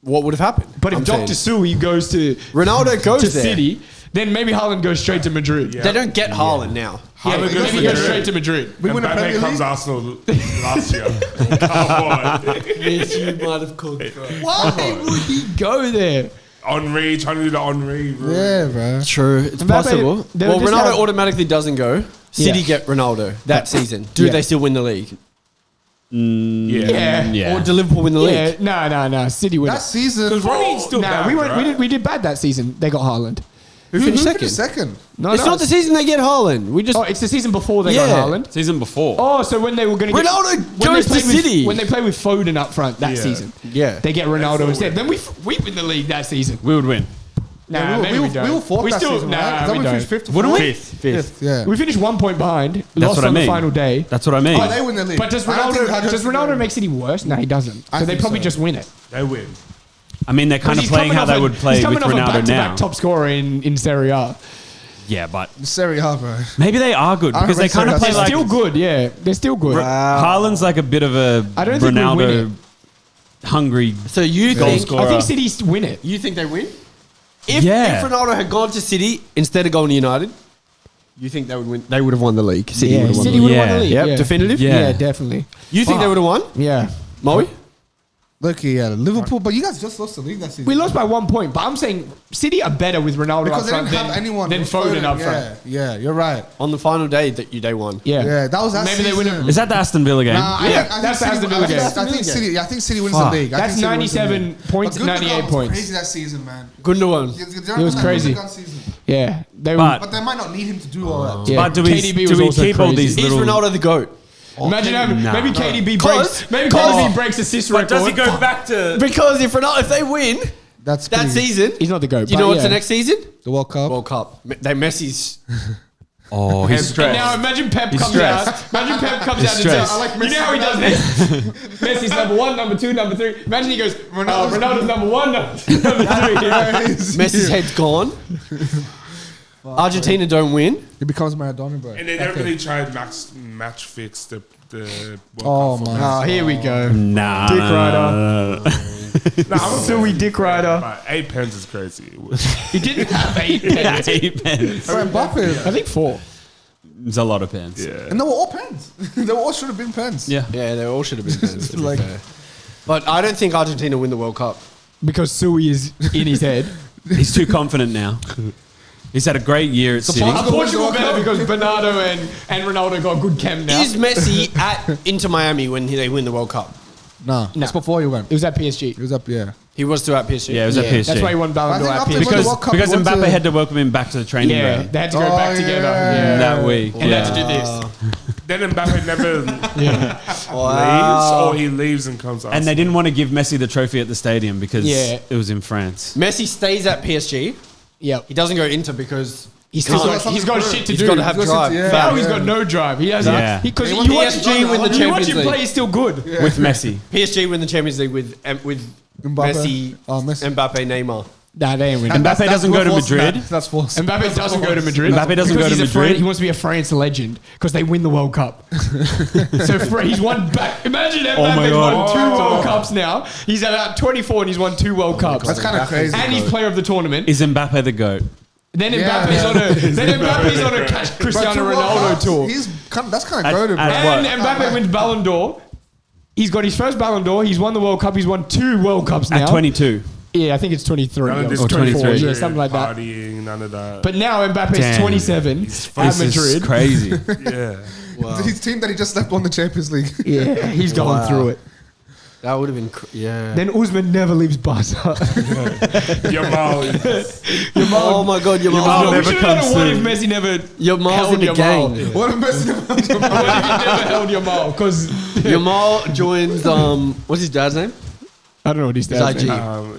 what would have happened?
but if
I'm
Dr.
saying.
Suey goes to
Ronaldo goes
to
there.
City, then maybe Haaland goes straight to Madrid.
Yeah.
They don't get Haaland now.
Yeah,
Haaland
maybe
goes
he
to
goes
Madrid.
straight to Madrid.
We win a
Mbappe
Premier
comes
League.
Arsenal last year. Come on.
Yes, you might have cooked, bro.
Why would he go there?
Henri, trying to do the Henri. Bro.
Yeah, bro.
True, it's
Mbappe,
possible.
they
Well,
would just
Ronaldo
have-
automatically doesn't go. City
Yeah.
get Ronaldo that season. Do
Yeah.
they still win the league?
Yeah.
Yeah.
Or do Liverpool win the league?
Yeah, no. City win.
That season.
Because Ronnie's still
Nah,
bad,
we went.
right?
We did bad that season. They got Haaland.
Who finished second?
finished second?
No,
It's not the season they get Haaland. We just
Oh, it's the season before they
Yeah.
got Haaland.
Season before.
Oh, so when they were going to
Ronaldo
when
goes
they
to
played with-
City.
when they play with Foden up front that
Yeah.
season,
yeah.
they get Ronaldo
all
instead.
win.
Then we win the league that season.
We would win.
Nah,
we
maybe we don't.
we were fourth
we
that
still
season, right?
nah,
Is that
we
we
don't.
finished fifth or
Wouldn't
fourth?
we?
Fifth, yeah.
We finished 1 point behind.
That's
Lost
what I
on the
mean.
final day.
That's what I mean.
Oh, they win the league.
But does
I don't think- I
Ronaldo
don't
does
think
Ronaldo
they-
make City worse? No, he doesn't.
I
So they
think
probably
so.
just win it.
They win.
I mean, they're kind of
He's
playing
coming
how
off
they
a-
would play
he's
with
coming off a
Ronaldo
back-to-back
now.
top scorer in Serie A.
Yeah, but
Serie A, bro.
maybe they are good
I don't
because they
rate
kind of
Serie A.
play
They're
like
still good. Yeah, they're still good.
Haaland's like a bit of a
I don't think we win
Ronaldo hungry.
So you
Goal
think
scorer.
I think City win it.
you think they win? If
Yeah.
Ronaldo had gone to City instead of going to United, you think they would win? They would have won the league. City would have won
City
the
would
league.
have won the league.
Yeah.
Yep, definitive?
Yeah.
Yeah, definitely.
You think they would have won?
Yeah.
Moe?
Look, yeah, Liverpool, but you guys just lost the league that season.
We lost by 1 point, but I'm saying City are better with Ronaldo
because
up
they
front
didn't have anyone.
than
with
Foden up front.
Yeah, you're right.
On the final day that they won.
Yeah.
Yeah, that was that
Maybe they
season.
win it.
Is that the Aston Villa game?
Nah,
Yeah,
I think
that's the
City-
Aston Villa game.
I think City wins
Fuck.
the league. I
That's
think City wins the
97
league.
points,
But Gundogan
98
was
points.
Crazy that season, man.
Gundogan.
It was crazy.
Season.
Yeah. They
But-
But they might not need him to do all that.
yeah.
But do we
KDB was
do we
also
keep all
crazy.
these
Is
little?
Ronaldo the GOAT?
Imagine having
Nah.
maybe KDB
Cause-
breaks maybe
cause-
KDB breaks assist
But
record.
does he go back to?
Because if they win
That's
that
pretty-
season,
He's not the GOAT.
do you
but
know what's
yeah.
the next season?
the World Cup.
World Cup. They Messi's.
Oh, he's
And
stressed.
now imagine Pep comes
stressed.
out. Imagine Pep comes
He's
out and says,
stressed.
you know how he does this? Messi's number 1, number 2, number 3. Imagine he goes, Ronaldo's number 1, number 2, number 3.
Messi's head's gone. Argentina don't win.
He becomes Maradona, bro.
And they never really tried match fix the
Oh,
World Cup.
man.
Oh, here we go.
Nah,
Dick
nah,
rider. So we dick rider.
But 8 pence is crazy.
He didn't have 8 pens.
8 pence.
Bro, Mbappe.
I think 4.
It's a lot of pence.
Yeah.
And they were all pens. They all should have been pens.
Yeah.
Yeah, they all should have been pens, to be
Like-
fair. But I don't think Argentina win the World Cup.
Because Sui is in his head.
He's too confident now. He's had a great year at City.
Portugal-
Portugal better because Bernardo and Ronaldo got good chem now.
Is Messi at Inter Miami when they win the World Cup?
Nah, that's before he went.
It was at PSG.
He was up, yeah.
He was still at PSG.
Yeah, it was at PSG.
That's why he won Ballon
I
d'Or
think
at
after he
PSG.
won the
because
World Cup,
because
he went
Mbappe
to-
had to welcome him back to the training
Yeah,
ground.
they had to go
Oh,
back together.
yeah.
Yeah.
That week.
And they had to do this.
Then Mbappe never leaves, or he leaves and comes out.
And they didn't want to give Messi the trophy at the stadium because
Yeah.
it was in France.
Messi stays at PSG.
Yep.
He doesn't go Inter because
He's still
can't.
got, he's got shit to
He's
do.
got to have
He's got
drive.
shit- yeah.
Now he's got no drive. He has
Yeah.
because
He
you
won
watch
PSG win the
you watch
Champions
him
League.
play, he's still good.
With Messi.
PSG win the Champions League with
Mbappe.
Messi,
Oh, Messi.
Mbappe, Neymar.
Nah, they ain't winning.
Mbappe doesn't go to Madrid.
That's false.
Mbappe doesn't go to Madrid.
Mbappe doesn't
because
go to
he's a
Madrid.
He wants to be a France legend because they win the World Cup. So he's won back. Imagine
my
Mbappe's won
God.
2 World Cups now. He's about 24 and he's won 2 World Cups.
That's kind of crazy.
And he's player of the tournament.
Is Mbappe the GOAT?
Then
Yeah,
Mbappe's
man.
on a Cristiano Ronaldo tour.
That's kind of
At-
goated, bro.
at-
And Mbappe wins Ballon d'Or. He's got his first Ballon d'Or. He's won the World Cup. He's won 2 World Cups now.
At 22.
Yeah, I think it's 23
None of this
or 24.
23.
Yeah, something like that.
Partying, none of that.
But now Mbappe's
Damn.
27 at
This is
Madrid.
crazy.
yeah.
His team that he just left on the Champions League.
Yeah, he's going
Wow.
through it.
That would have been, yeah.
Then Usman never leaves Barca.
Yamal.
Oh my God, Yamal.
Yamal
we
never
should have done
comes
a what if
through.
Messi never
Yamal's
held
in the
Yamal.
gang.
What a mess.
What if he never held Yamal? Because
Yamal joins, what's his dad's name?
I don't know what he's
His IG.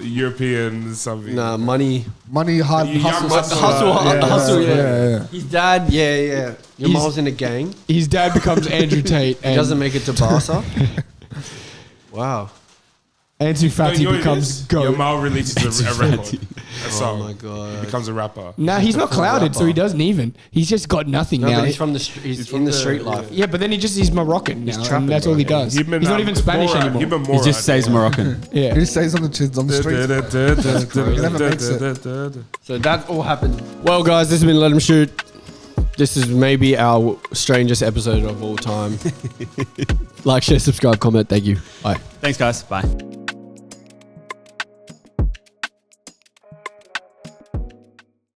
European something.
Nah, money.
Money, hard
Young
hustle.
Hustle, yeah.
Yeah.
His dad, yeah. Yamal's in a gang.
his dad becomes Andrew Tate.
He doesn't make it to Barca. Wow.
Ansu Fati becomes GOAT.
Yamal releases a record. A song.
Oh my God.
He becomes a rapper.
Nah, he's not clouded, so he doesn't even. He's just got nothing
No,
now.
but he's in the street life.
Yeah, but then he's Moroccan now,
trapping,
and that's all he does. He's not even Spanish anymore.
He just says Moroccan.
Yeah.
He stays on the streets. He never makes it.
So that all happened. Well, guys, this has been Let Him Shoot. This is maybe our strangest episode of all time. Like, share, subscribe, comment. Thank you. Bye.
Thanks, guys. Bye.